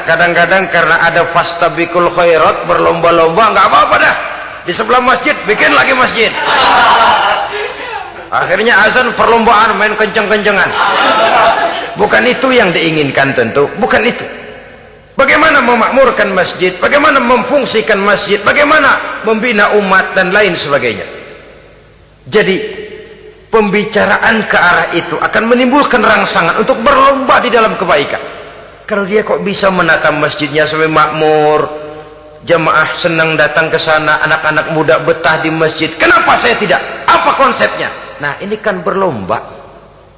Speaker 1: Kadang-kadang karena ada fastabiqul khairat, berlomba-lomba, nggak apa-apa dah. Di sebelah masjid bikin lagi masjid. Akhirnya azan perlombaan main kenceng-kencengan. Bukan itu yang diinginkan tentu, bukan itu. Bagaimana memakmurkan masjid, bagaimana memfungsikan masjid, bagaimana membina umat dan lain sebagainya. Jadi pembicaraan ke arah itu akan menimbulkan rangsangan untuk berlomba di dalam kebaikan. Kalau dia kok bisa menata masjidnya sampai makmur, jamaah senang datang ke sana, anak-anak muda betah di masjid, kenapa saya tidak? Apa konsepnya? Nah, ini kan berlomba,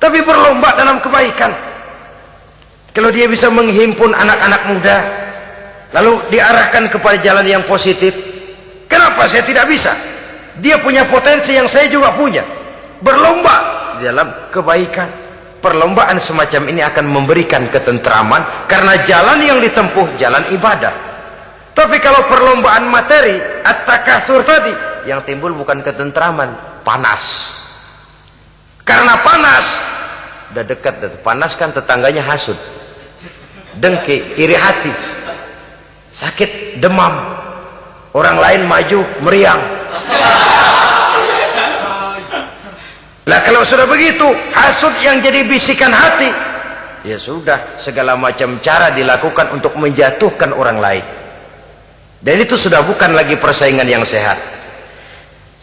Speaker 1: tapi berlomba dalam kebaikan. Kalau dia bisa menghimpun anak-anak muda lalu diarahkan kepada jalan yang positif, kenapa saya tidak bisa? Dia punya potensi yang saya juga punya. Berlomba di dalam kebaikan. Perlombaan semacam ini akan memberikan ketentraman karena jalan yang ditempuh jalan ibadah. Tapi kalau perlombaan materi, at-takatsur tadi, yang timbul bukan ketentraman, panas. Karena panas, udah dekat, panas kan tetangganya hasut, dengki, iri hati, sakit, demam, orang lain maju meriang. Lah kalau sudah begitu, hasut yang jadi bisikan hati, ya sudah, segala macam cara dilakukan untuk menjatuhkan orang lain. Dan itu sudah bukan lagi persaingan yang sehat.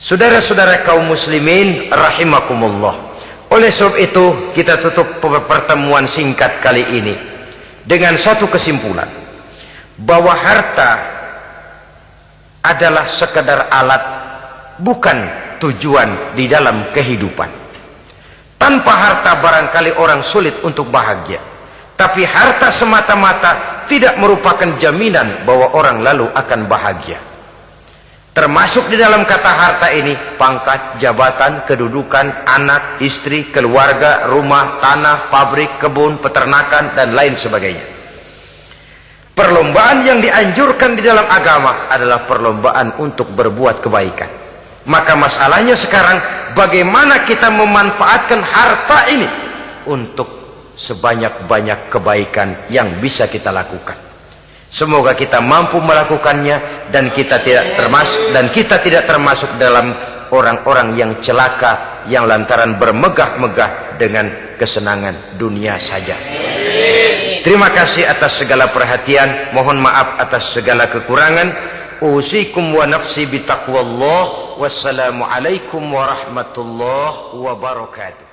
Speaker 1: Saudara-saudara kaum muslimin rahimakumullah. Oleh sebab itu kita tutup pertemuan singkat kali ini dengan satu kesimpulan, bahwa harta adalah sekedar alat, bukan tujuan di dalam kehidupan. Tanpa harta barangkali orang sulit untuk bahagia, tapi harta semata-mata tidak merupakan jaminan bahwa orang lalu akan bahagia. Termasuk di dalam kata harta ini pangkat, jabatan, kedudukan, anak, istri, keluarga, rumah, tanah, pabrik, kebun, peternakan, dan lain sebagainya. Perlombaan yang dianjurkan di dalam agama adalah perlombaan untuk berbuat kebaikan. Maka masalahnya sekarang, bagaimana kita memanfaatkan harta ini untuk sebanyak-banyak kebaikan yang bisa kita lakukan. Semoga kita mampu melakukannya dan kita tidak termasuk dalam orang-orang yang celaka yang lantaran bermegah-megah dengan kesenangan dunia saja. Terima kasih atas segala perhatian, mohon maaf atas segala kekurangan. Usikum wa nafsi bitaqwallah. Wassalamualaikum warahmatullahi wabarakatuh.